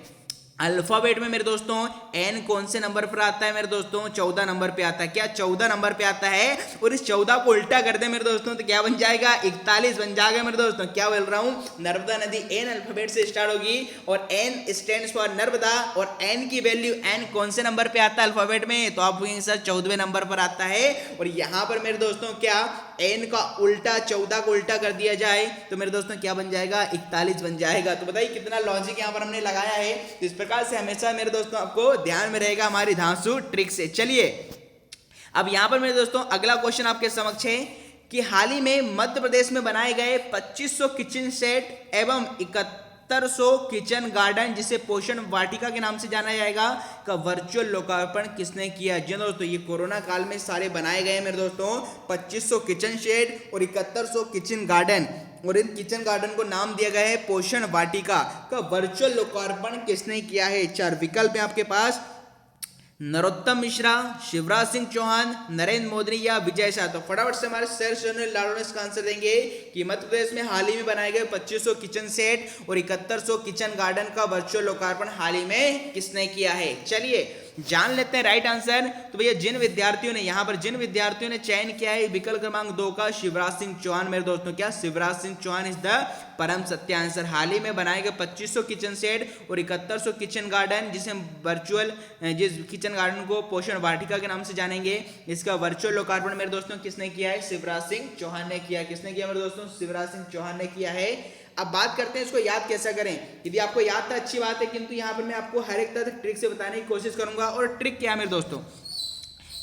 A: अल्फाबेट में मेरे दोस्तों एन कौन से नंबर पर आता है मेरे दोस्तों? 14 नंबर पे आता है। क्या 14 नंबर पे आता है? और इस 14 को उल्टा कर दे मेरे दोस्तों तो क्या बन जाएगा? 41 बन जाएगा मेरे दोस्तों। क्या बोल रहा हूं? नर्मदा नदी एन अल्फाबेट से स्टार्ट होगी और एन स्टैंड्स फॉर नर्मदा, और एन की वैल्यू एन कौन से नंबर पे आता है अल्फाबेट में? तो आप बोलेंगे सर 14वें नंबर पर आता है। और यहां पर मेरे दोस्तों क्या एन का उल्टा 14 को उल्टा कर दिया जाए तो मेरे दोस्तों क्या बन जाएगा? 41 बन जाएगा। तो बताइए कितना लॉजिक यहां पर हमने लगाया है। तो इस प्रकार से हमेशा मेरे दोस्तों आपको ध्यान में रहेगा हमारी धांसू ट्रिक से। चलिए अब यहां पर मेरे दोस्तों अगला क्वेश्चन आपके समक्ष है कि हाल ही में मध्य प्रदेश में बनाए गए 2500 किचन सेट एवं 7100 किचन गार्डन जिसे पोषण वाटिका के नाम से जाना जाएगा का वर्चुअल लोकार्पण किसने किया? जी दोस्तों ये कोरोना काल में सारे बनाए गए मेरे दोस्तों 2500 किचन शेड और 7100 किचन गार्डन, और इन किचन गार्डन को नाम दिया गया है पोषण वाटिका का वर्चुअल लोकार्पण किसने किया है? 4 विकल्प है आपके पास, नरोत्तम मिश्रा, शिवराज सिंह चौहान, नरेंद्र मोदी या विजय शाह। तो फटाफट से हमारे लाडो ने इसका आंसर देंगे कि मध्य प्रदेश में हाल ही में बनाए गए 2500 किचन सेट और 7100 किचन गार्डन का वर्चुअल लोकार्पण हाल ही में किसने किया है? चलिए जान लेते हैं राइट आंसर। तो भैया जिन विद्यार्थियों ने चयन किया है विकल्प क्रमांक 2 का शिवराज सिंह चौहान मेरे दोस्तों, क्या शिवराज सिंह चौहान इज द परम सत्य आंसर। हाल ही में बनाए गए 2500 किचन सेट और 7100 किचन गार्डन जिसे वर्चुअल जिस किचन गार्डन को पोषण वाटिका के नाम से जानेंगे, इसका वर्चुअल लोकार्पण मेरे दोस्तों किसने किया है? शिवराज सिंह चौहान ने किया। किसने किया मेरे दोस्तों? शिवराज सिंह चौहान ने किया है। अब बात करते हैं इसको याद कैसा करें। यदि आपको याद था अच्छी बात है, किंतु यहाँ पर मैं आपको हर एक तरह ट्रिक से बताने की कोशिश करूंगा। और ट्रिक क्या है मेरे दोस्तों?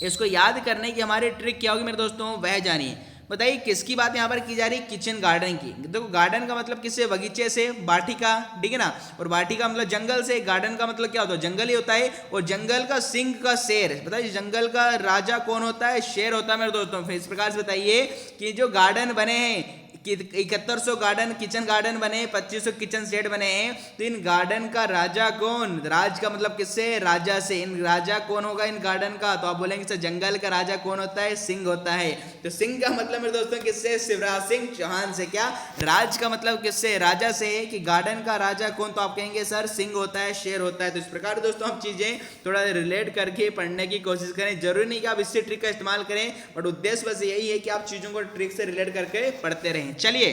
A: इसको याद करने की हमारी ट्रिक क्या होगी मेरे दोस्तों वह जानिए। बताइए किसकी बात यहाँ पर की जा रही है? किचन गार्डन की। देखो गार्डन का मतलब किससे? बगीचे से, वाटिका, ठीक है ना। और वाटिका मतलब जंगल से, गार्डन का मतलब क्या होता है? जंगल ही होता है। और जंगल का सिंह का शेर, बताइए जंगल का राजा कौन होता है? शेर होता है मेरे दोस्तों। फिर इस प्रकार से बताइए कि जो गार्डन बने हैं कि 7100 गार्डन किचन गार्डन बने, 2500 किचन सेट बने हैं, तो इन गार्डन का राजा कौन? राज का मतलब किससे? राजा से। इन राजा कौन होगा इन गार्डन का? तो आप बोलेंगे सर जंगल का राजा कौन होता है? सिंह होता है। तो सिंह का मतलब मेरे दोस्तों किससे? शिवराज सिंह चौहान से। क्या राज का मतलब किससे? राजा से है। कि गार्डन का राजा कौन? तो आप कहेंगे सर सिंह होता है, शेर होता है। तो इस प्रकार दोस्तों हम चीजें थोड़ा रिलेट करके पढ़ने की कोशिश करें। जरूरी नहीं कि आप इससे ट्रिक का इस्तेमाल करें, बट उद्देश्य बस यही है कि आप चीजों को ट्रिक से रिलेट करके पढ़ते रहें। चलिए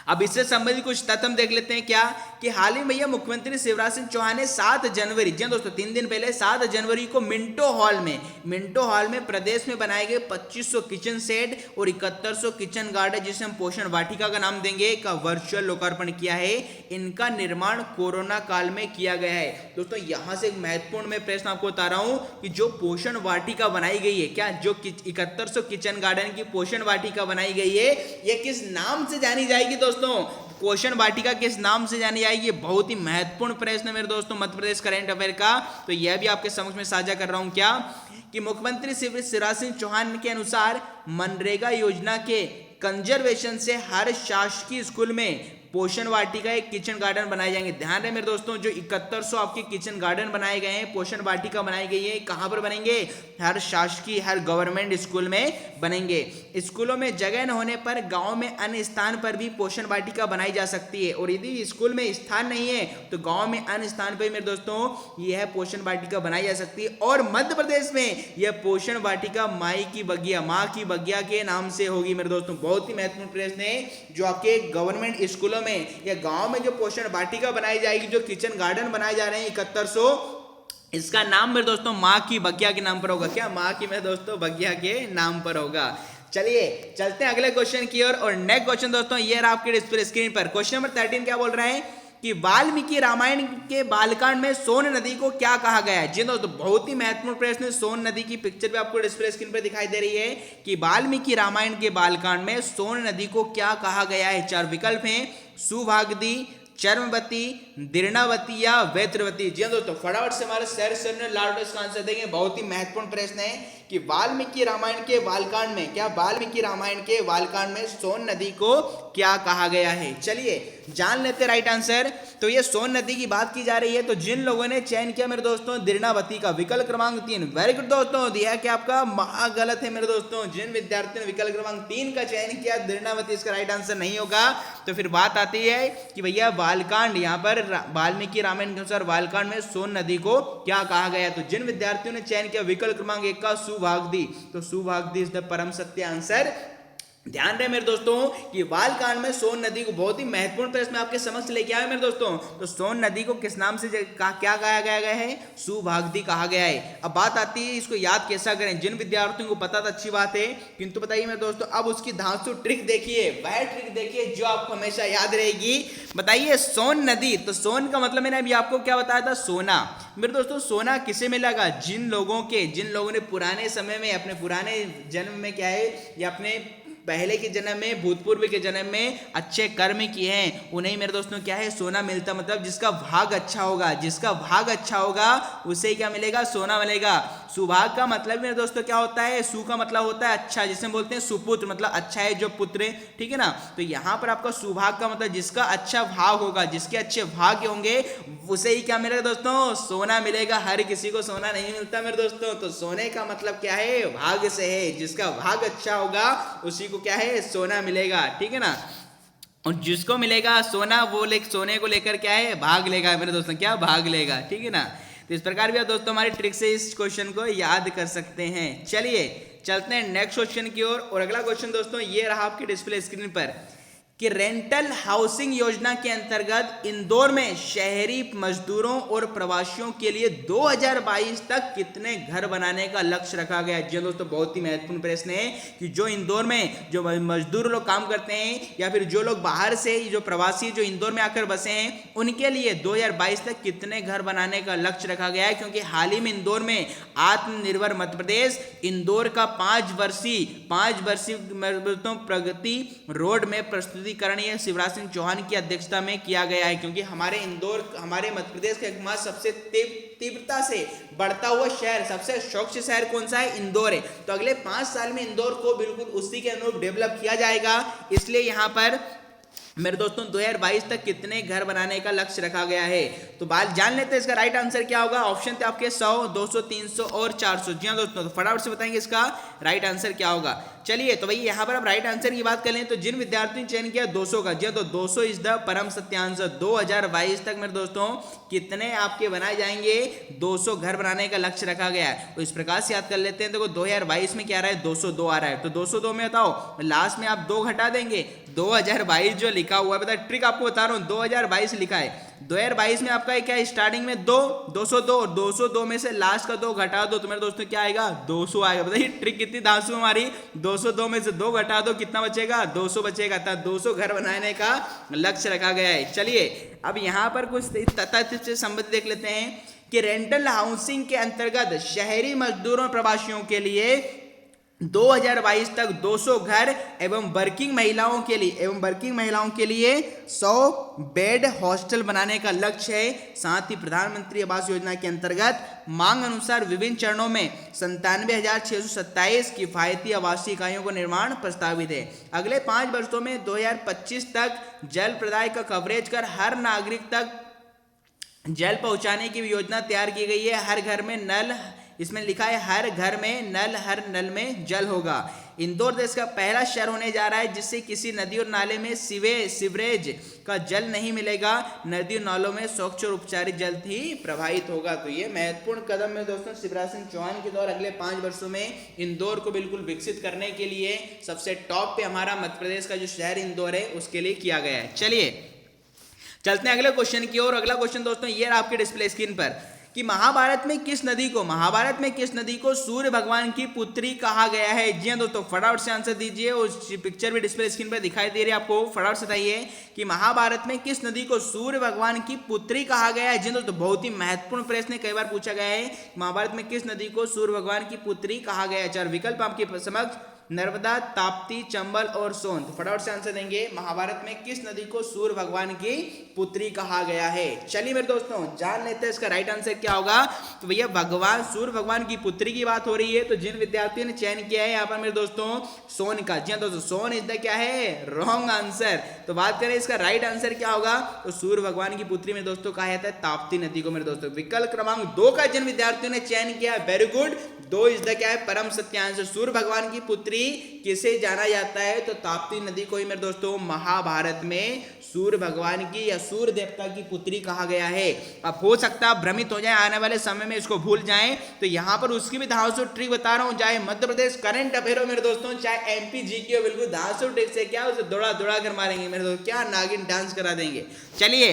A: अब इससे संबंधित कुछ तथ्य हम देख लेते हैं। क्या कि हाल ही में भैया मुख्यमंत्री शिवराज सिंह चौहान ने 7 जनवरी, जी दोस्तों 3 दिन पहले 7 जनवरी को मिंटो हॉल में प्रदेश में बनाए गए 2500 किचन सेट और 7100 किचन गार्डन जिसे हम पोषण वाटिका का नाम देंगे का वर्चुअल लोकार्पण किया है। इनका निर्माण कोरोना काल में किया गया है। दोस्तों यहां से एक महत्वपूर्ण मैं प्रश्न आपको बता रहा हूं कि जो पोषण वाटिका बनाई गई है, क्या जो 7100 किचन गार्डन की पोषण वाटिका बनाई गई है, यह किस नाम से जानी जाएगी? दोस्तों पोषण वाटिका किस नाम से जानी जाएगी? बहुत ही महत्वपूर्ण प्रश्न है मेरे दोस्तों मध्य प्रदेश करंट अफेयर का। तो यह भी आपके समक्ष में साझा कर रहा हूं। क्या कि मुख्यमंत्री शिवराज सिंह चौहान के अनुसार मनरेगा योजना के कंजर्वेशन से हर शासकीय स्कूल में पोषण वाटिका एक किचन गार्डन बनाए जाएंगे। ध्यान रहे मेरे दोस्तों जो 7100 आपके किचन गार्डन बनाए गए हैं, पोषण वाटिका बनाई गई है, कहां पर बनेंगे? हर शासकीय हर गवर्नमेंट स्कूल में बनेंगे। स्कूलों में जगह न होने पर गांव में अन्य स्थान पर भी पोषण वाटिका बनाई जा सकती है। और यदि स्कूल में स्थान नहीं है तो गांव में अन्य स्थान पर मेरे दोस्तों यह पोषण वाटिका बनाई जा सकती है। और मध्य प्रदेश में यह पोषण वाटिका माँ की बगिया के नाम से होगी मेरे दोस्तों। बहुत ही महत्वपूर्ण प्रश्न है जो आपके गवर्नमेंट स्कूलों में या गांव में जो पोषण वाटिका बनाई जाएगी, जो किचन गार्डन बनाए जा रहे हैं 7100, इसका नाम मेरे दोस्तों माँ की बगिया के नाम पर होगा। क्या माँ की मेरे दोस्तों बगिया के नाम पर होगा। चलिए चलते हैं अगले क्वेश्चन की ओर। और नेक्स्ट क्वेश्चन दोस्तों ये रहा आपके डिस्प्ले स्क्रीन पर। क्वेश्चन नंबर 13 क्या बोल रहा है कि वाल्मीकि रामायण के बालकांड में सोन नदी को क्या कहा गया है? जी दोस्तों बहुत ही महत्वपूर्ण प्रश्न। सोन नदी की पिक्चर भी आपको डिस्प्ले स्क्रीन पर दिखाई दे रही है कि वाल्मीकि रामायण के बालकांड में सोन नदी को क्या कहा गया है? 4 विकल्प हैं, सुभागदी, चर्मवती, दीर्णावती या वैत्रवती। जी दोस्तों फटाफट से हमारे सर लाडो इसका आंसर देंगे। बहुत ही महत्वपूर्ण प्रश्न है कि वाल्मीकि रामायण के बालकांड में, क्या वाल्मीकि रामायण के बालकांड में सोन नदी को क्या कहा गया है? चलिए जान लेते राइट आंसर। तो ये सोन नदी की बात की जा रही है। तो जिन लोगों ने चयन किया मेरे दोस्तों दीर्णावती का, विकल्प क्रमांक 3, वेरी गुड दोस्तों, दिया कि आपका महा गलत है मेरे दोस्तों। जिन विद्यार्थियों ने विकल्प क्रमांक 3 का चयन किया दीर्णावती इसका राइट आंसर नहीं होगा। तो फिर बात आती है कि भैया बालकांड, यहाँ पर वाल्मीकि रामायण के अनुसार बालकांड में सोन नदी को क्या कहा गया? तो जिन विद्यार्थियों ने चयन किया विकल्प क्रमांक 1 का सुभागदी, तो सुभागदी इज द परम सत्य आंसर। ध्यान रहे मेरे दोस्तों कि बालकांड में सोन नदी को बहुत ही महत्वपूर्ण प्रश्न आपके समक्ष लेके आए मेरे दोस्तों। तो सोन नदी को किस नाम से क्या कहा गया है? सुभागदी कहा गया है। अब बात आती है इसको याद कैसा करें। जिन विद्यार्थियों को पता था अच्छी बात है, किंतु बताइए मेरे दोस्तों अब उसकी धांसू ट्रिक देखिए, वह ट्रिक देखिए जो आपको हमेशा याद रहेगी। बताइए सोन नदी, तो सोन का मतलब मैंने अभी आपको क्या बताया था? सोना। मेरे दोस्तों सोना किसे मिलेगा? जिन लोगों ने पुराने समय में, अपने पुराने जन्म में क्या है, या अपने पहले के जन्म में, भूतपूर्व के जन्म में अच्छे कर्म किए हैं, उन्हें मेरे दोस्तों क्या है? सोना मिलता। मतलब जिसका भाग अच्छा होगा, जिसका भाग अच्छा होगा उसे क्या मिलेगा? सोना मिलेगा। सुभाग का मतलब मेरे दोस्तों क्या होता है? सु का मतलब होता है अच्छा, जिसे बोलते हैं सुपुत्र, मतलब अच्छा है जो पुत्र है, ठीक है ना। तो यहाँ पर आपका सुभाग का मतलब जिसका अच्छा भाग होगा, जिसके अच्छे भाग्य होंगे उसे ही क्या मिलेगा दोस्तों? सोना मिलेगा। हर किसी को सोना नहीं मिलता मेरे दोस्तों। तो सोने का मतलब क्या है? भाग्य से है। जिसका भाग अच्छा होगा उसी क्या है? सोना मिलेगा, ठीक है ना। और जिसको मिलेगा सोना वो सोने को लेकर क्या है? भाग लेगा मेरे दोस्तों, क्या भाग लेगा, ठीक है ना। तो इस प्रकार भी आप दोस्तों हमारी ट्रिक से इस क्वेश्चन को याद कर सकते हैं। चलिए चलते हैं नेक्स्ट क्वेश्चन की ओर। और अगला क्वेश्चन दोस्तों ये रहा आपकी डिस्प्ले स्क्रीन पर कि रेंटल हाउसिंग योजना के अंतर्गत इंदौर में शहरी मजदूरों और प्रवासियों के लिए 2022 तक कितने घर बनाने का लक्ष्य रखा गया है? जी दोस्तों बहुत ही महत्वपूर्ण प्रश्न है कि जो इंदौर में जो मजदूर लोग काम करते हैं या फिर जो लोग बाहर से, जो प्रवासी जो इंदौर में आकर बसे हैं, उनके लिए 2022 तक कितने घर बनाने का लक्ष्य रखा गया है। क्योंकि हाल ही में इंदौर में आत्मनिर्भर मध्य प्रदेश इंदौर का 5 वर्षीय प्रगति रोड में प्रस्तुति करणीय शिवराज सिंह चौहान की अध्यक्षता में किया गया है। क्योंकि हमारे इंदौर, हमारे मध्य प्रदेश का एकमात्र सबसे तीव्रता से बढ़ता हुआ शहर, सबसे स्वच्छ शहर कौन सा है? इंदौर है। तो अगले 5 साल में इंदौर को बिल्कुल उसी के अनुरूप डेवलप किया जाएगा। इसलिए यहाँ पर मेरे दोस्तों 2022 तक कितने घर बनाने का लक्ष्य रखा गया है? तो बात जान लेते हैं इसका राइट आंसर क्या होगा। ऑप्शन थे आपके 100, 200, 300 और 400। जी हाँ दोस्तों, तो फटाफट से बताएंगे इसका राइट आंसर क्या होगा। चलिए तो भाई यहाँ पर अब राइट आंसर की बात कर लें तो जिन विद्यार्थियों ने चयन किया 200 का, जी तो 200 इज द परम सत्य आंसर। 2022 तक मेरे दोस्तों कितने आपके बनाए जाएंगे? 200 घर बनाने का लक्ष्य रखा गया है। तो इस प्रकार से याद कर लेते हैं। देखो 2022 में क्या आ रहा है? 202 आ रहा है। तो 202 में बताओ लास्ट में आप 2 घटा देंगे। 2022 जो लिखा हुआ है, बता ट्रिक आपको बता रहा हूँ, 2022 लिखा है। 2022 में आपका क्या है? स्टार्टिंग में 202 और 202 में से लास्ट का 2 घटा दो तो मेरे दोस्तों क्या आएगा? 200 आएगा। बताइए ट्रिक कितनी धांसू हमारी। 202 में से 2 घटा दो, कितना बचेगा? 200 बचेगा। तब 200 घर बनाने का लक्ष्य रखा गया है। चलिए अब यहाँ पर कुछ तथ्य से संबंधित देख लेते हैं कि रेंटल हाउसिंग के अंतर्गत शहरी मजदूरों प्रवासियों के लिए 2022 तक 200 घर एवं वर्किंग महिलाओं के लिए 100 बेड हॉस्टल बनाने का लक्ष्य है। साथ ही प्रधानमंत्री आवास योजना के अंतर्गत मांग अनुसार विभिन्न चरणों में 97,627 किफायती आवासीय इकाइयों का निर्माण प्रस्तावित है। अगले 5 वर्षों में 2025 तक जल प्रदाय का कवरेज कर हर नागरिक तक जल पहुंचाने की योजना तैयार की गई है। हर घर में नल, इसमें लिखा है हर घर में नल, हर नल में जल होगा। इंदौर देश का पहला शहर होने जा रहा है जिससे किसी नदी और नाले में सीवरेज का जल नहीं मिलेगा। नदी और नालों में स्वच्छ और उपचारित जल ही प्रवाहित होगा। तो ये महत्वपूर्ण कदम है दोस्तों शिवराज सिंह चौहान के द्वारा अगले 5 वर्षों में इंदौर को बिल्कुल विकसित करने के लिए सबसे टॉप पे हमारा मध्य प्रदेश का जो शहर इंदौर है उसके लिए किया गया है। चलिए चलते हैं अगले क्वेश्चन की ओर। अगला क्वेश्चन दोस्तों ये आपके डिस्प्ले स्क्रीन पर कि महाभारत में किस नदी को सूर्य भगवान की पुत्री कहा गया है? जी हाँ दोस्तों फटाफट से आंसर दीजिए। उस पिक्चर भी डिस्प्ले स्क्रीन पर दिखाई दे रही है आपको। फटाफट से बताइए कि महाभारत में किस नदी को सूर्य भगवान की पुत्री कहा गया है? जी दोस्तों बहुत ही महत्वपूर्ण प्रश्न कई बार पूछा गया है। महाभारत में किस नदी को सूर्य भगवान की पुत्री कहा गया है? 4 विकल्प आपके समक्ष, नर्मदा, ताप्ती, चंबल और सोन। तो फटाफट से आंसर देंगे महाभारत में किस नदी को सूर्य भगवान की पुत्री कहा गया है। चलिए मेरे दोस्तों जान लेते हैं इसका राइट आंसर क्या होगा। तो भैया भगवान सूर्य भगवान की पुत्री की बात हो रही है। तो जिन विद्यार्थियों ने चयन किया है यहाँ पर मेरे दोस्तों सोन का, जी हाँ दोस्तों सोन इज द क्या है? Wrong answer. तो बात करें इसका राइट आंसर क्या होगा। तो सूर्य भगवान की पुत्री में दोस्तों कहा जाता है ताप्ती नदी को मेरे दोस्तों। विकल्प क्रमांक 2 का जिन विद्यार्थियों ने चयन किया वेरी गुड। दो इस द क्या है परम सत्य आंसर। सूर्य भगवान की पुत्री किसे जाना जाता है? तो ताप्ती नदी को ही मेरे दोस्तों महाभारत में सूर्य भगवान की या सूर्य देवता की पुत्री कहा गया है। अब हो सकता है भ्रमित हो जाए, आने वाले समय में इसको भूल जाएं, तो यहाँ पर उसकी भी धांसू ट्रिक बता रहा हूँ। चाहे मध्य प्रदेश करंट अफेयर हो मेरे दोस्तों, चाहे एमपी जीके हो, बिल्कुल धांसू ट्रिक से क्या उसे दौड़ा दौड़ा कर मारेंगे मेरे दोस्तों, क्या नागिन डांस करा देंगे। चलिए,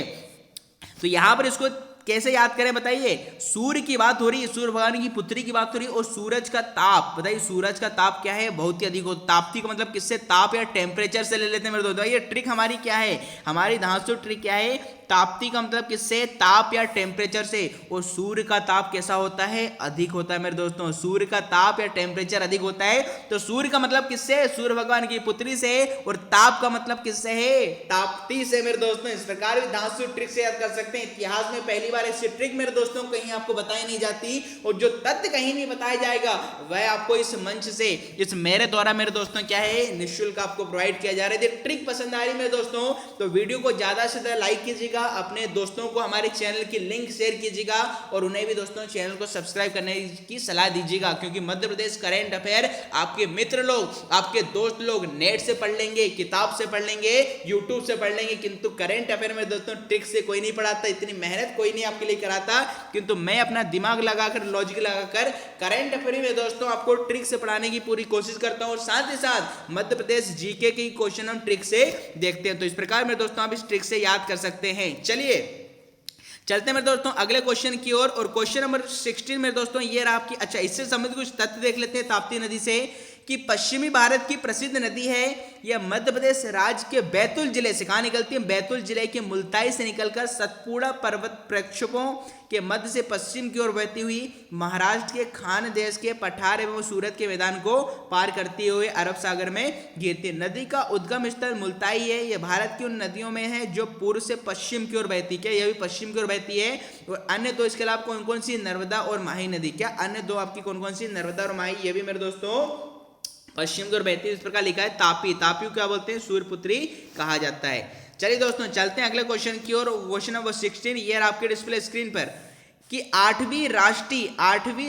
A: तो यहाँ पर इसको कैसे याद करें बताइए? सूर्य की बात हो रही है, सूर्य भगवान की पुत्री की बात हो रही है, और सूरज का ताप बताइए, सूरज का ताप क्या है? बहुत ही अधिक हो। ताप्ती का मतलब किससे? ताप या टेम्परेचर से ले लेते हैं मेरे दोस्तों। ये ट्रिक हमारी क्या है? हमारी धांसू ट्रिक क्या है? ताप्ती का मतलब किससे? ताप या टेम्परेचर से। और सूर्य का ताप कैसा होता है? अधिक होता है मेरे दोस्तों। सूर्य का ताप या टेम्परेचर अधिक होता है, तो सूर्य का मतलब किससे? सूर्य भगवान की पुत्री से। और ताप का मतलब किससे है? ताप्ती से मेरे दोस्तों। इस प्रकार भी धांसू ट्रिक से याद कर सकते हैं। इतिहास में पहली बार ऐसी ट्रिक मेरे दोस्तों कहीं आपको बताई नहीं जाती, और जो तथ्य कहीं नहीं बताया जाएगा वह आपको इस मंच से, इस मेरे द्वारा मेरे दोस्तों क्या है, निःशुल्क आपको प्रोवाइड किया जा रहा है। ट्रिक पसंद आ रही मेरे दोस्तों तो वीडियो को ज्यादा से ज्यादा लाइक कीजिएगा, अपने दोस्तों को हमारे चैनल की लिंक शेयर कीजिएगा, और उन्हें भी दोस्तों चैनल को सब्सक्राइब करने की सलाह दीजिएगा, क्योंकि मध्य प्रदेश करंट अफेयर आपके मित्र लोग, आपके दोस्त लोग नेट से पढ़ लेंगे, किताब से पढ़ लेंगे, यूट्यूब से पढ़ लेंगे, किंतु करंट अफेयर में दोस्तों ट्रिक से कोई नहीं पढ़ाता, इतनी मेहनत कोई नहीं आपके लिए कराता, किंतु मैं अपना दिमाग लगाकर, लॉजिक लगाकर करंट अफेयर में दोस्तों आपको ट्रिक से पढ़ाने की पूरी कोशिश करता हूं, और साथ ही साथ मध्य प्रदेश जीके के क्वेश्चन हम ट्रिक से देखते हैं। तो इस प्रकार मेरे दोस्तों आप इस ट्रिक से याद कर सकते हैं। चलिए चलते हैं मेरे दोस्तों अगले क्वेश्चन की ओर, और क्वेश्चन नंबर 16 मेरे दोस्तों ये रहा आपकी। अच्छा, इससे संबंधित कुछ तथ्य देख लेते हैं ताप्ती नदी से, कि पश्चिमी भारत की प्रसिद्ध नदी है यह मध्य प्रदेश राज्य के बैतूल जिले से, कहाँ निकलती है? बैतूल जिले के मुल्ताई से निकलकर सतपुड़ा पर्वत प्रक्षेपों के मध्य से पश्चिम की ओर बहती हुई महाराष्ट्र के खान देश के पठार एवं सूरत के मैदान को पार करते हुए अरब सागर में गिरती है। नदी का उद्गम स्थल मुल्ताई है। यह भारत की उन नदियों में है जो पूर्व से पश्चिम की ओर बहती है। क्या यह भी पश्चिम की ओर बहती है? और अन्य दो इसके अलावा कौन कौन सी? नर्मदा और माही नदी। क्या अन्य दो आपकी कौन कौन सी? नर्मदा और माही, ये भी मेरे दोस्तों पश्चिम की ओर बहती है। इस प्रकार लिखा है तापी। तापी को क्या बोलते हैं? सूर्यपुत्री कहा जाता है। चलिए दोस्तों चलते हैं अगले क्वेश्चन की ओर। क्वेश्चन नंबर 16 ये आपके डिस्प्ले स्क्रीन पर, कि आठवीं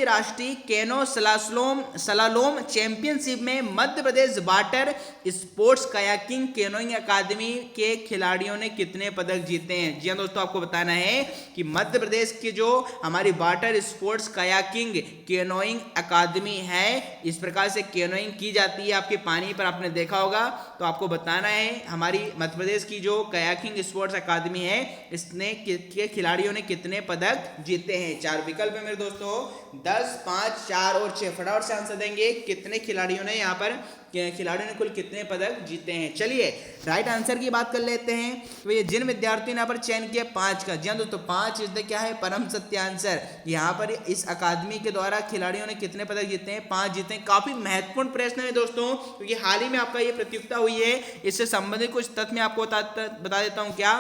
A: राष्ट्रीय केनो सलालोम चैंपियनशिप में Madhya Pradesh water sports kayaking canoeing अकादमी के खिलाड़ियों ने कितने पदक जीते हैं? जी हाँ दोस्तों, आपको बताना है कि मध्य प्रदेश की जो हमारी वाटर स्पोर्ट्स कयाकिंग केनोइंग अकादमी है, इस प्रकार से केनोइंग की जाती है आपके पानी पर, आपने देखा होगा, तो आपको बताना है हमारी मध्य प्रदेश की जो कयाकिंग स्पोर्ट्स अकादमी है, इसने के खिलाड़ियों ने कितने पदक जीते हैं। चार विकल्प है मेरे दोस्तों, 10, 5, 4 और 6। फटाफट से आंसर देंगे, कितने खिलाड़ियों ने यहाँ पर खिलाड़ियों ने कुल कितने पदक जीते हैं। चलिए राइट आंसर की बात कर लेते हैं। तो ये जिन विद्यार्थियों ने यहाँ पर चयन किया 5 का, जी हाँ दोस्तों 5 इस क्या है? परम सत्य आंसर। यहाँ पर इस अकादमी के द्वारा खिलाड़ियों ने कितने पदक जीते हैं? 5 जीते हैं। काफी महत्वपूर्ण प्रश्न है दोस्तों, क्योंकि हाल ही में आपका ये प्रतियोगिता हुई है, इससे संबंधित कुछ तथ्य मैं आपको बता देता हूँ। क्या,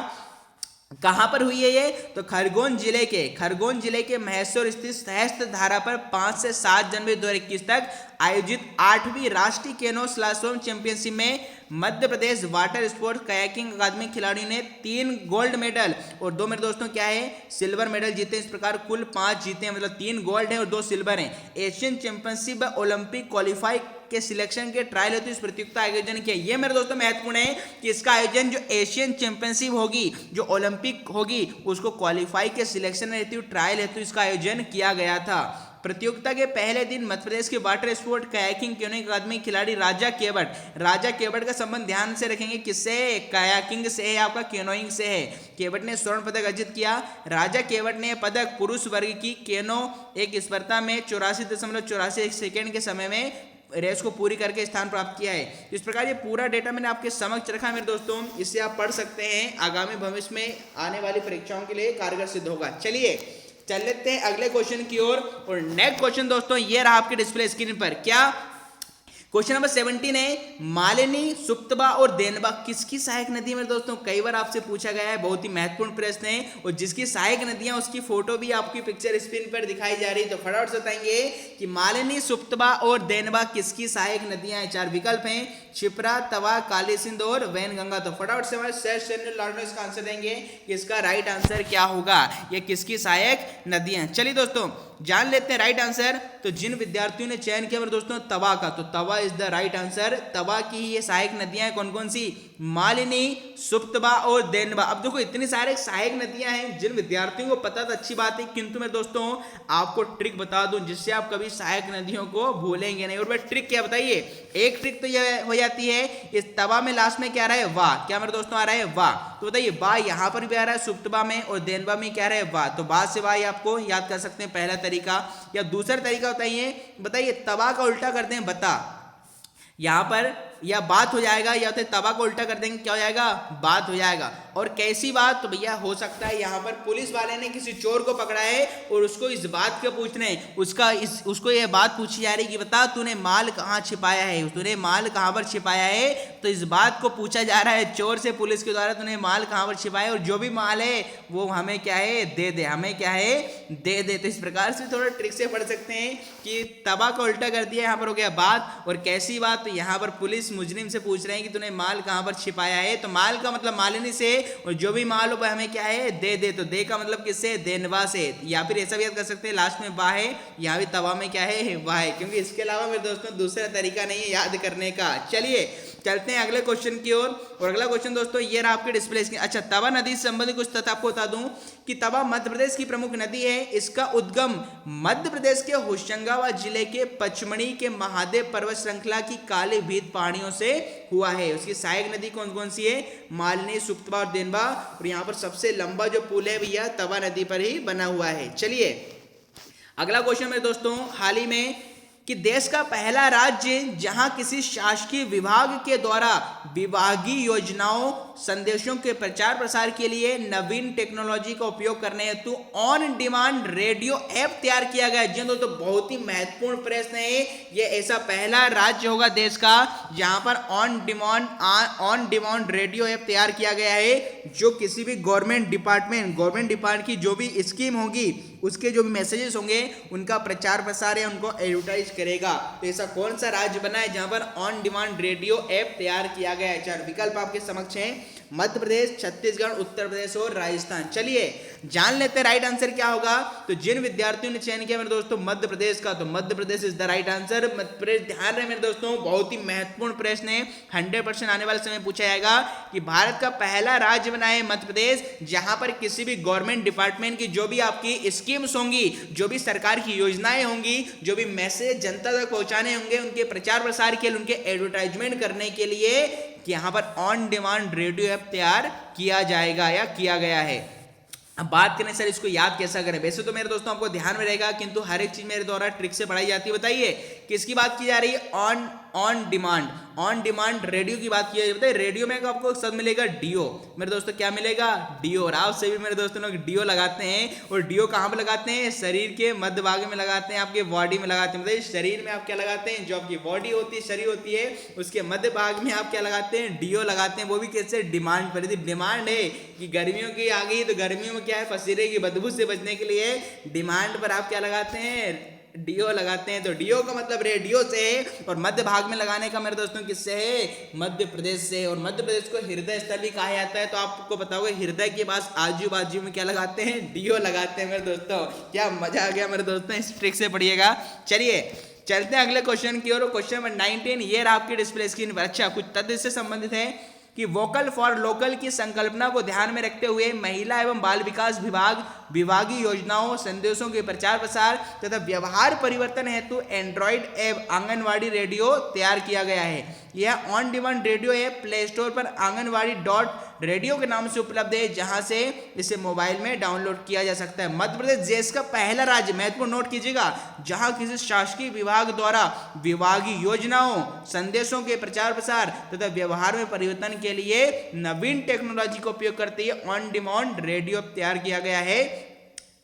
A: कहां पर हुई है ये? तो खरगोन जिले के महेश्वर स्थित सहस्त्र धारा पर 5 से 7 जनवरी 2021 तक आयोजित 8वीं राष्ट्रीय केनो स्लालोम चैंपियनशिप में Madhya Pradesh water sports kayaking अकादमी खिलाड़ियों ने 3 गोल्ड मेडल और 2 मेरे दोस्तों क्या है? सिल्वर मेडल जीते। इस प्रकार कुल 5 जीते हैं, मतलब 3 गोल्ड है और 2 सिल्वर हैं। एशियन चैंपियनशिप व ओलंपिक क्वालिफाई के सिलेक्शन के ट्रायल हेतु इस प्रतियोगिता आयोजन किया। ये मेरे दोस्तों महत्वपूर्ण है कि इसका आयोजन जो एशियन चैंपियनशिप होगी, जो ओलंपिक होगी, उसको क्वालिफाई के सिलेक्शन हेतु ट्रायल हेतु इसका आयोजन किया गया था। प्रतियोगिता के पहले दिन मध्य प्रदेश के वाटर स्पोर्ट कयाकिंग केनोइंग अकादमी खिलाड़ी राजा केवट का संबंध ध्यान से रखेंगे, किससे? कयाकिंग से है, आपका केनोइंग से है। केवट ने स्वर्ण पदक अर्जित किया। राजा केवट ने पदक पुरुष वर्ग की केनो एक स्पर्धा में 84.84 सेकेंड के समय में रेस को पूरी करके स्थान प्राप्त किया है। इस प्रकार ये पूरा डेटा मैंने आपके समक्ष रखा है मेरे दोस्तों, इससे आप पढ़ सकते हैं, आगामी भविष्य में आने वाली परीक्षाओं के लिए कारगर सिद्ध होगा। चलिए चल लेते हैं अगले क्वेश्चन की ओर, और नेक्स्ट क्वेश्चन दोस्तों ये रहा आपके डिस्प्ले स्क्रीन पर। क्या, क्वेश्चन नंबर 17 है, मालिनी, सुप्तबा और देनबा किसकी सहायक नदी है मेरे दोस्तों? कई बार आपसे पूछा गया है, बहुत ही महत्वपूर्ण प्रश्न है, और जिसकी सहायक नदियां उसकी फोटो भी आपकी पिक्चर स्क्रीन पर दिखाई जा रही है। तो फटाफट से बताएंगे कि मालिनी, सुप्तबा और देनबा किसकी सहायक नदियां हैं। 4 विकल्प हैं, क्षिप्रा, तवा, काली सिंध और वैनगंगा। तो फटाफट से हमारे शेष लाडो इसका आंसर देंगे कि इसका राइट आंसर क्या होगा, ये किसकी सहायक नदियां। चलिए दोस्तों जान लेते हैं राइट आंसर। तो जिन विद्यार्थियों ने चयन किया मेरे दोस्तों तवा का, तो तवा इज द राइट आंसर। तवा की ही ये सहायक नदियां हैं, कौन कौन सी, मालिनी, सुप्तबा और देनबा। अब देखो इतनी सारे सहायक नदियां हैं, जिन विद्यार्थियों को पता तो अच्छी बात है, किंतु मेरे दोस्तों आपको ट्रिक बता दूं जिससे आप कभी सहायक नदियों को भूलेंगे नहीं। और भाई ट्रिक क्या बताइए, एक ट्रिक तो यह हो जाती है, इस तवा में लास्ट में क्या आ रहा है, वाह। क्या मेरे दोस्तों आ रहा है, वाह। तो बताइए वाह यहां पर भी आ रहा है सुप्तबा में, और देनबा में क्या आ रहा है, वाह। तो वाह से वाह आपको याद कर सकते हैं, पहला तरीका। या दूसरा तरीका बताइए तवा का उल्टा करते हैं बता, यहां पर या बात हो जाएगा, या तो तवा को उल्टा कर देंगे क्या हो जाएगा, बात हो जाएगा। और कैसी बात, तो भैया हो सकता है यहाँ पर पुलिस वाले ने किसी चोर को पकड़ा है और उसको इस बात के पूछने उसको यह बात पूछी जा रही कि बता तूने माल कहाँ छिपाया है, तूने माल कहाँ पर छिपाया है। तो इस बात को पूछा जा रहा है चोर से पुलिस के द्वारा, तूने माल कहाँ पर छिपाया है और जो भी माल है वो हमें क्या है दे दे, हमें क्या है दे दे। तो इस प्रकार से थोड़ा ट्रिक से पढ़ सकते हैं कि तवा का उल्टा कर दिया, यहाँ पर हो गया बात। और कैसी बात, तो यहाँ पर पुलिस मुजरिम से पूछ रहे हैं कि तूने माल कहां पर छिपाया है। तो माल का मतलब मालिनी से, और जो भी माल हो वह हमें क्या है दे दे। तो दे का मतलब किससे, देनवा से। या फिर ऐसा भी याद कर सकते हैं लास्ट में वाह है, यहाँ भी तवा में क्या है वाह है, क्योंकि इसके अलावा मेरे दोस्तों दूसरा तरीका नहीं है याद करने का। चलिए चलते हैं अगले क्वेश्चन की ओर। और अगला क्वेश्चन दोस्तों ये रहा आपके डिस्प्ले स्क्रीन। अच्छा, तवा नदी से संबंधित कुछ तथ्य आपको बता दूं कि तवा मध्य प्रदेश की प्रमुख नदी है। इसका उद्गम मध्य प्रदेश के होशंगाबाद जिले के पचमढ़ी के महादेव पर्वत श्रृंखला की काली भीत पहाड़ियों से हुआ है। उसकी सहायक नदी कौन कौन सी है, मालिनी, सुप्तबा और देनबा। और यहाँ पर सबसे लंबा जो पुल है भैया तवा नदी पर ही बना हुआ है। चलिए अगला क्वेश्चन मेरे दोस्तों, हाल ही में कि देश का पहला राज्य जहां किसी शासकीय विभाग के द्वारा विभागीय योजनाओं संदेशों के प्रचार प्रसार के लिए नवीन टेक्नोलॉजी का उपयोग करने हेतु ऑन डिमांड रेडियो ऐप तैयार किया गया है। जी दोस्तों बहुत ही महत्वपूर्ण प्रश्न है ये, ऐसा पहला राज्य होगा देश का जहां पर ऑन डिमांड रेडियो ऐप तैयार किया गया है, जो किसी भी गवर्नमेंट डिपार्टमेंट की जो भी स्कीम होगी उसके जो भी मैसेजेस होंगे उनका प्रचार प्रसार है, उनको एडवर्टाइज करेगा। तो ऐसा कौन सा राज्य बना है जहां पर ऑन डिमांड रेडियो ऐप तैयार किया गया है। चार विकल्प आपके समक्ष हैं, मध्य प्रदेश, छत्तीसगढ़, उत्तर प्रदेश और राजस्थान। चलिए जान लेते हैं राइट आंसर क्या होगा। तो जिन विद्यार्थियों ने चयन किया मेरे दोस्तों मध्य प्रदेश का, तो Madhya Pradesh is the right answer. Madhya Pradesh, ध्यान रहे मेरे दोस्तों बहुत ही महत्वपूर्ण प्रश्न है, 100% आने वाले समय पूछा जाएगा कि भारत का पहला राज्य बना है मध्य प्रदेश जहां पर किसी भी गवर्नमेंट डिपार्टमेंट की जो भी आपकी स्कीम्स होंगी, जो भी सरकार की योजनाएं होंगी, जो भी मैसेज जनता तक पहुंचाने होंगे, उनके प्रचार प्रसार के लिए, उनके एडवर्टाइजमेंट करने के लिए कि यहां पर ऑन डिमांड रेडियो ऐप तैयार किया जाएगा या किया गया है। अब बात करें सर इसको याद कैसा करें, वैसे तो मेरे दोस्तों आपको ध्यान में रहेगा किंतु हर एक चीज मेरे द्वारा ट्रिक से पढ़ाई जाती है। बताइए किसकी बात की जा रही है, ऑन डिमांड रेडियो की बात की जाए। बताइए रेडियो में आपको शब्द मिलेगा डीओ, मेरे दोस्तों क्या मिलेगा, डीओ। और आप सभी मेरे दोस्तों लोग डीओ लगाते हैं, और डीओ कहाँ पे लगाते हैं, शरीर के मध्य भाग में लगाते हैं, आपके बॉडी में लगाते हैं। बताइए शरीर में आप क्या लगाते हैं, जो आपकी बॉडी होती है, शरीर होती है, उसके मध्य भाग में आप क्या लगाते हैं, डीओ लगाते हैं। वो भी कैसे, डिमांड पर। यदि डिमांड है कि गर्मियों की आ गई तो गर्मियों में क्या है, पसीने की बदबू से बचने के लिए डिमांड पर आप क्या लगाते हैं, डीओ लगाते हैं। तो डीओ का मतलब रेडियो से है, और मध्य भाग में लगाने का मेरे दोस्तों किससे है, मध्य प्रदेश से। और मध्य प्रदेश को हृदय स्थल भी कहा जाता है, तो आपको पता होगा हृदय के पास आजू बाजू में क्या लगाते हैं, डीओ लगाते हैं मेरे दोस्तों। क्या मजा आ गया मेरे दोस्तों, इस ट्रिक से पढ़िएगा। चलिए चलते हैं अगले क्वेश्चन की ओर। क्वेश्चन नंबर 19 ये रहा आपकी डिस्प्ले स्क्रीन पर। अच्छा, कुछ तथ्य से संबंधित है कि वोकल फॉर लोकल की संकल्पना को ध्यान में रखते हुए महिला एवं बाल विकास विभाग विभागीय योजनाओं, संदेशों के प्रचार प्रसार तथा व्यवहार परिवर्तन हेतु एंड्रॉइड ऐप आंगनवाड़ी रेडियो तैयार किया गया है। यह on demand radio app play store पर आंगनवाड़ी.रेडियो के नाम से उपलब्ध है, जहां से इसे मोबाइल में डाउनलोड किया जा सकता है। मध्य प्रदेश देश का पहला राज्य, महत्वपूर्ण नोट कीजिएगा, जहां किसी शासकीय विभाग द्वारा विभागीय योजनाओं, संदेशों के प्रचार प्रसार तथा व्यवहार में परिवर्तन के लिए नवीन टेक्नोलॉजी का उपयोग करते हुए ऑन डिमांड रेडियो तैयार किया गया है।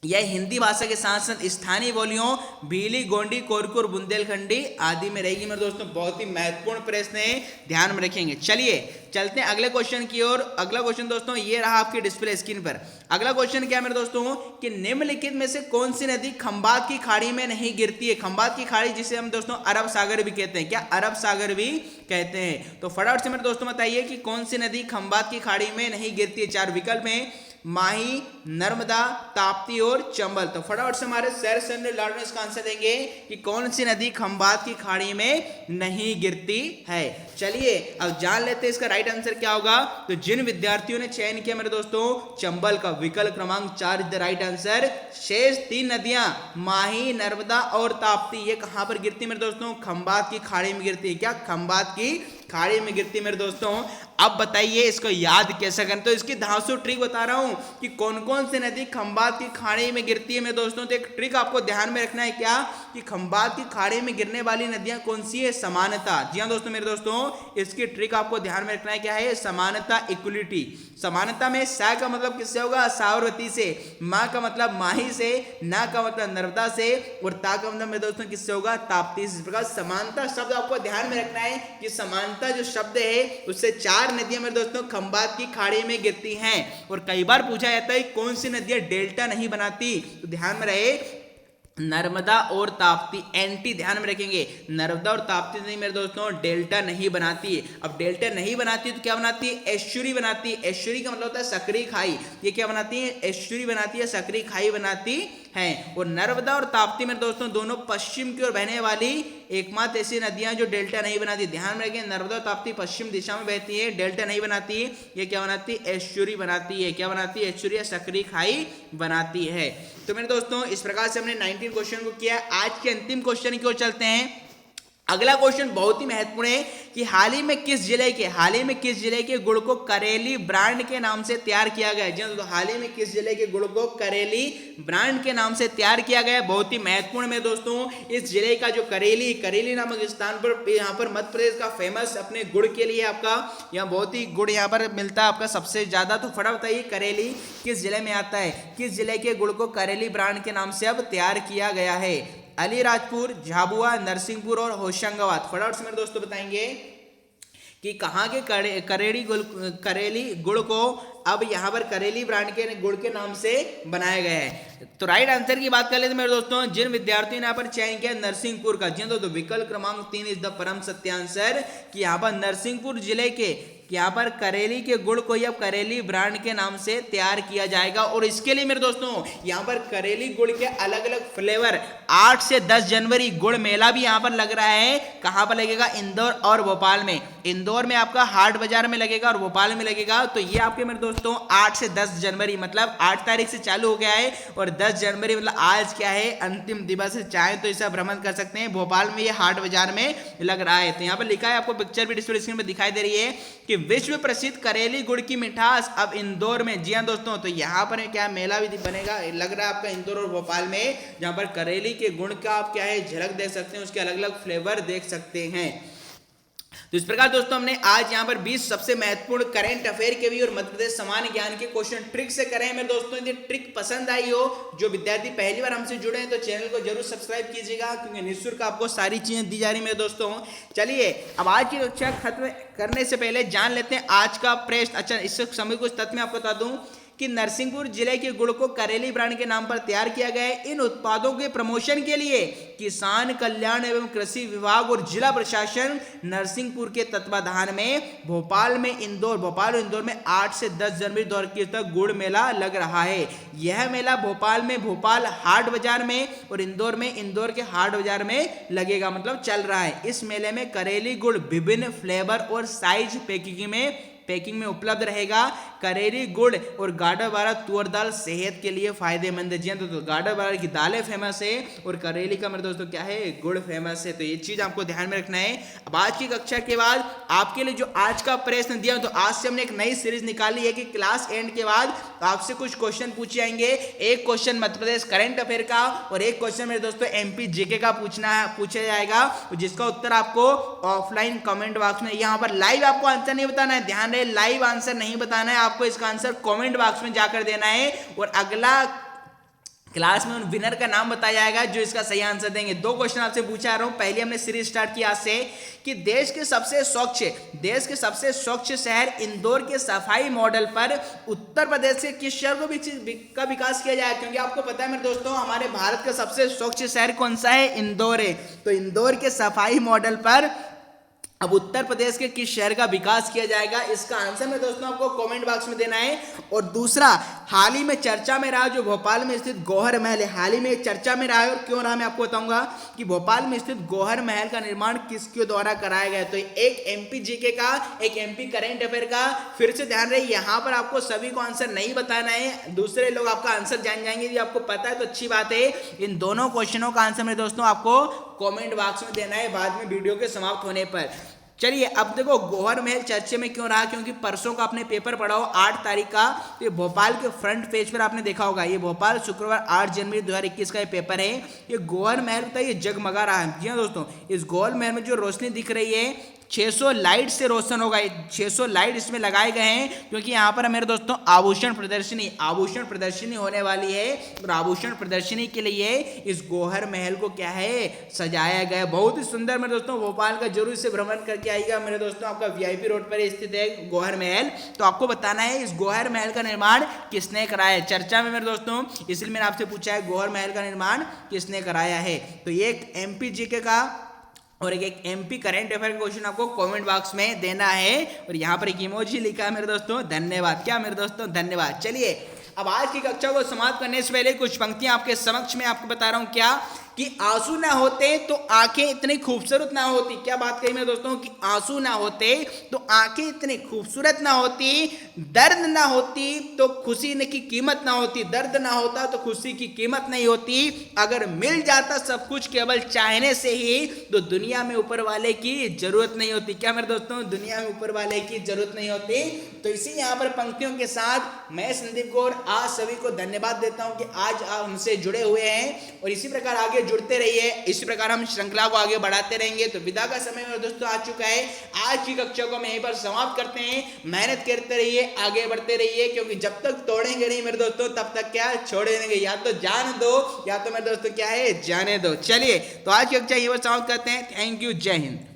A: यह हिंदी भाषा के साथ साथ स्थानीय बोलियों भीली, गोंडी, कोरकू और बुंदेलखंडी आदि में रहेगी मेरे दोस्तों। बहुत ही महत्वपूर्ण प्रश्न है, ध्यान में रखेंगे। चलिए चलते हैं अगले क्वेश्चन की ओर। अगला क्वेश्चन दोस्तों ये रहा आपकी डिस्प्ले स्क्रीन पर। अगला क्वेश्चन क्या है मेरे दोस्तों कि निम्नलिखित में से कौन सी नदी खंबात की खाड़ी में नहीं गिरती है। खंबात की खाड़ी जिसे हम दोस्तों अरब सागर भी कहते हैं, क्या अरब सागर भी कहते हैं। तो फटाफट से मेरे दोस्तों बताइए कि कौन सी नदी खंबात की खाड़ी में नहीं गिरती है। चार विकल्प हैं, माही, नर्मदा, ताप्ती और चंबल। तो फटाफट से हमारे सर सर लाडो इसका आंसर देंगे कि कौन सी नदी खंबात की खाड़ी में नहीं गिरती है। चलिए अब जान लेते हैं इसका राइट आंसर क्या होगा। तो जिन विद्यार्थियों ने चयन किया मेरे दोस्तों चंबल का, विकल्प क्रमांक 4 द राइट आंसर। शेष 3 नदियां माही, नर्मदा और ताप्ती ये कहां पर गिरती मेरे दोस्तों, खंबात की खाड़ी में गिरती है। क्या खंबात की खाड़ी में गिरती मेरे दोस्तों। अब बताइए इसको याद कैसे करें। तो इसकी धांसू ट्रिक बता रहा हूं कि कौन कौन सी नदी खंबात की खाड़ी में गिरती है मेरे दोस्तों। तो एक ट्रिक आपको ध्यान में रखना है क्या कि खंबात की खाड़ी में गिरने वाली नदियां कौन सी है, समानता। जी हां दोस्तों मेरे दोस्तों इसकी ट्रिक आपको ध्यान में रखना है क्या है, समानता, इक्वलिटी। समानता में सा का मतलब किससे होगा, सावरती से, मां का मतलब माही से, ना का मतलब नर्मदा से और ता का मतलब मेरे दोस्तों किससे होगा, ताप्ती से। इस प्रकार समानता शब्द आपको ध्यान में रखना है कि समानता जो शब्द है उससे 4 नदियां मेरे दोस्तों खंबात की खाड़ी में गिरती हैं। और कई बार पूछा जाता है कौन सी नदियां डेल्टा नहीं बनाती। तो ध्यान में रहे नर्मदा और ताप्ती, एंटी ध्यान में रखेंगे। नर्मदा और ताप्ती नदी मेरे दोस्तों डेल्टा नहीं बनाती है। अब डेल्टा नहीं बनाती है तो क्या बनाती है, एस्चुरी बनाती है। एस्चुरी का मतलब होता है सकरी खाई। ये क्या बनाती है, एस्चुरी बनाती है, सकरी खाई बनाती है। और नर्मदा और ताप्ती मेरे दोस्तों दोनों पश्चिम की ओर बहने वाली एकमात्र ऐसी नदियां जो डेल्टा नहीं बनाती। ध्यान में रखें नर्मदा और ताप्ती पश्चिम दिशा में बहती है, डेल्टा नहीं बनाती। ये क्या बनाती है, एस्चुरी बनाती है। क्या बनाती है, एस्चुरी या सकरी खाई बनाती है। तो मेरे दोस्तों इस प्रकार से हमने 19 क्वेश्चन को किया। आज के अंतिम क्वेश्चन की ओर चलते हैं। अगला क्वेश्चन बहुत ही महत्वपूर्ण है कि हाल ही में किस जिले के गुड़ को करेली ब्रांड के नाम से तैयार किया गया है। तो हाल ही में किस जिले के गुड़ को करेली ब्रांड के नाम से तैयार किया गया है, बहुत ही महत्वपूर्ण में दोस्तों। इस जिले का जो करेली नामक स्थान पर, यहाँ पर मध्य प्रदेश का फेमस अपने गुड़ के लिए, आपका यहाँ बहुत ही गुड़ यहाँ पर मिलता है आपका सबसे ज्यादा। तो फटाफट बताइए करेली किस जिले में आता है, किस जिले के गुड़ को करेली ब्रांड के नाम से अब तैयार किया गया है। अलीराजपुर, झाबुआ, नरसिंहपुर और होशंगाबाद। फटाफट से मेरे दोस्तों बताएंगे कि कहाँ के करेली गुड़ को अब यहाँ पर करेली ब्रांड के गुड़ के नाम से बनाया गया है। तो राइट आंसर की बात कर लेते मेरे दोस्तों। जिन विद्यार्थियों ने यहाँ पर चयन किया नरसिंहपुर का, जी तो विकल्प क्रमांक 3 इज द परम सत्य आंसर कि यहाँ पर नरसिंहपुर जिले के यहाँ पर करेली के गुड़ को अब करेली ब्रांड के नाम से तैयार किया जाएगा। और इसके लिए मेरे दोस्तों यहाँ पर करेली गुड़ के अलग अलग फ्लेवर 8 से 10 जनवरी गुड़ मेला भी यहाँ पर लग रहा है। कहाँ पर लगेगा, इंदौर और भोपाल में। इंदौर में आपका हाट बाजार में लगेगा और भोपाल में लगेगा। तो ये आपके मेरे दोस्तों 8 से 10 जनवरी मतलब 8 तारीख से चालू हो गया है और 10 जनवरी मतलब आज क्या है, अंतिम दिवस है। चाहे तो इसे भ्रमण कर सकते हैं। भोपाल में ये हाट बाजार में लग रहा है। तो यहाँ पर लिखा है, आपको पिक्चर भी डिस्प्ले स्क्रीन पर दिखाई दे रही है कि विश्व प्रसिद्ध करेली गुड़ की मिठास अब इंदौर में। जी हाँ दोस्तों, तो यहाँ पर क्या मेला भी बनेगा, लग रहा है आपका इंदौर और भोपाल में, जहाँ पर करेली के गुड़ का आप क्या है झलक देख सकते हैं, उसके अलग अलग फ्लेवर देख सकते हैं। तो इस प्रकार दोस्तों हमने आज यहाँ पर 20 सबसे महत्वपूर्ण करंट अफेयर के भी और मध्य प्रदेश सामान्य ज्ञान के क्वेश्चन ट्रिक से करें। मेरे दोस्तों यदि ट्रिक पसंद आई हो, जो विद्यार्थी पहली बार हमसे जुड़े हैं तो चैनल को जरूर सब्सक्राइब कीजिएगा, क्योंकि निःशुल्क आपको सारी चीजें दी जा रही है मेरे दोस्तों। चलिए अब आज की कक्षा खत्म करने से पहले जान लेते हैं आज का प्रश्न। अच्छा, इस समय कुछ तथ्य मैं आपको बता दूं कि नरसिंहपुर जिले के गुड़ को करेली ब्रांड के नाम पर तैयार किया गया है। इन उत्पादों के प्रमोशन के लिए किसान कल्याण एवं कृषि विभाग और जिला प्रशासन नरसिंहपुर के तत्वाधान में भोपाल और इंदौर में 8 से 10 जनवरी 2021 तक गुड़ मेला लग रहा है। यह मेला भोपाल में भोपाल हाट बाजार में और इंदौर में इंदौर के हाट बाजार में लगेगा, मतलब चल रहा है। इस मेले में करेली गुड़ विभिन्न फ्लेवर और साइज पैकिंग में उपलब्ध रहेगा। करेली गुड़ और गाढ़ा तुअर दाल सेहत के लिए फायदेमंद है। जी तो गाढ़ा की दालें फेमस है और करेली का मेरे दोस्तों क्या है, गुड़ फेमस है। तो ये चीज आपको ध्यान में रखना है। अब आज की कक्षा के बाद आपके लिए जो आज का प्रश्न दिया, तो आज से हमने एक नई सीरीज निकाली है कि क्लास एंड के बाद आपसे कुछ क्वेश्चन पूछे जाएंगे। एक question Madhya Pradesh current affair का और एक क्वेश्चन मेरे दोस्तों एमपी जीके का पूछा जाएगा, जिसका उत्तर आपको ऑफलाइन कमेंट बॉक्स में, यहाँ पर लाइव आपको आंसर नहीं बताना है, ध्यान रहे लाइव आंसर नहीं बताना है आपको, इसका आंसर कमेंट बॉक्स में जाकर देना है। और अगला क्लास में उन विनर का नाम बताया जाएगा जो इसका सही आंसर देंगे। दो क्वेश्चन आपसे पूछा रहा हूं। पहले हमने सीरीज स्टार्ट किया आज से कि देश के सबसे स्वच्छ शहर इंदौर के सफाई मॉडल पर उत्तर प्रदेश के किस शहर का विकास किया जाए, क्योंकि आपको पता है मेरे दोस्तों हमारे भारत का सबसे स्वच्छ शहर कौन सा है, इंदौर है। तो इंदौर के सफाई मॉडल पर अब उत्तर प्रदेश के किस शहर का विकास किया जाएगा, इसका आंसर में दोस्तों आपको कमेंट बॉक्स में देना है। और दूसरा, हाल ही में चर्चा में रहा जो भोपाल में स्थित गौहर महल है, हाल ही में चर्चा में रहा है और क्यों रहा मैं आपको बताऊंगा कि भोपाल में स्थित गौहर महल का निर्माण किसके द्वारा कराया गया। तो एक एमपी जीके का, एक एमपी करंट अफेयर का, फिर से ध्यान रहे यहाँ पर आपको सभी को आंसर नहीं बताना है, दूसरे लोग आपका आंसर जान जाएंगे। यदि आपको पता है तो अच्छी बात है। इन दोनों क्वेश्चनों का आंसर मेरे दोस्तों आपको कमेंट बॉक्स में देना है बाद में वीडियो के समाप्त होने पर। चलिए अब देखो गौहर महल चर्चे में क्यों रहा, क्योंकि परसों का आपने पेपर पढ़ा हो 8 तारीख का, तो ये भोपाल के फ्रंट पेज पर आपने देखा होगा, ये भोपाल शुक्रवार 8 जनवरी 2021 का ये पेपर है। ये गौहर महल था, ये जगमगा रहा है। जी हाँ दोस्तों, इस गौहर महल में जो रोशनी दिख रही है 600 लाइट से रोशन होगा। 600 लाइट इसमें लगाए गए हैं क्योंकि यहाँ पर मेरे दोस्तों आभूषण प्रदर्शनी होने वाली है। और आभूषण प्रदर्शनी के लिए इस गौहर महल को क्या है, सजाया गया। बहुत ही सुंदर मेरे दोस्तों, भोपाल का जरूर से भ्रमण करके आइएगा मेरे दोस्तों। आपका वीआईपी रोड पर स्थित है गौहर महल। तो आपको बताना है इस गौहर महल का निर्माण किसने कराया है, चर्चा में मेरे दोस्तों, इसलिए मैंने आपसे पूछा है गौहर महल का निर्माण किसने कराया है। तो ये एक एमपी जीके का और एक एमपी करंट अफेयर का क्वेश्चन आपको कमेंट बॉक्स में देना है। और यहाँ पर एक इमोजी लिखा है मेरे दोस्तों, धन्यवाद। क्या मेरे दोस्तों, धन्यवाद। चलिए अब आज की कक्षा को समाप्त करने से पहले कुछ पंक्तियां आपके समक्ष में आपको बता रहा हूं क्या, कि आंसू ना होते तो आंखें इतनी खूबसूरत ना होती। क्या बात कही मेरे दोस्तों, कि आंसू ना होते तो आंखें इतनी खूबसूरत ना होती, दर्द ना होती तो खुशी की कीमत ना होती, दर्द ना होता तो खुशी की कीमत नहीं होती, अगर मिल जाता सब कुछ केवल चाहने से ही तो दुनिया में ऊपर वाले की जरूरत नहीं होती। क्या मेरे दोस्तों, दुनिया में ऊपर वाले की जरूरत नहीं होती। तो इसी यहाँ पर पंक्तियों के साथ मैं संदीप गौर आज सभी को धन्यवाद देता हूँ कि आज आप हमसे जुड़े हुए हैं और इसी प्रकार आगे जुड़ते रहिए। इसी प्रकार हम श्रृंखला को आगे बढ़ाते रहेंगे। तो विदा का समय मेरे दोस्तों आ चुका है। आज की कक्षा को हम यहीं पर समाप्त करते हैं। मेहनत करते रहिए, आगे बढ़ते रहिए, क्योंकि जब तक तोड़ेंगे नहीं मेरे दोस्तों तब तक क्या छोड़ेंगे, या तो जान दो या तो मेरे दोस्तों क्या है, जाने दो। चलिए तो आज की कक्षा यहीं पर समाप्त करते हैं। थैंक यू, जय हिंद।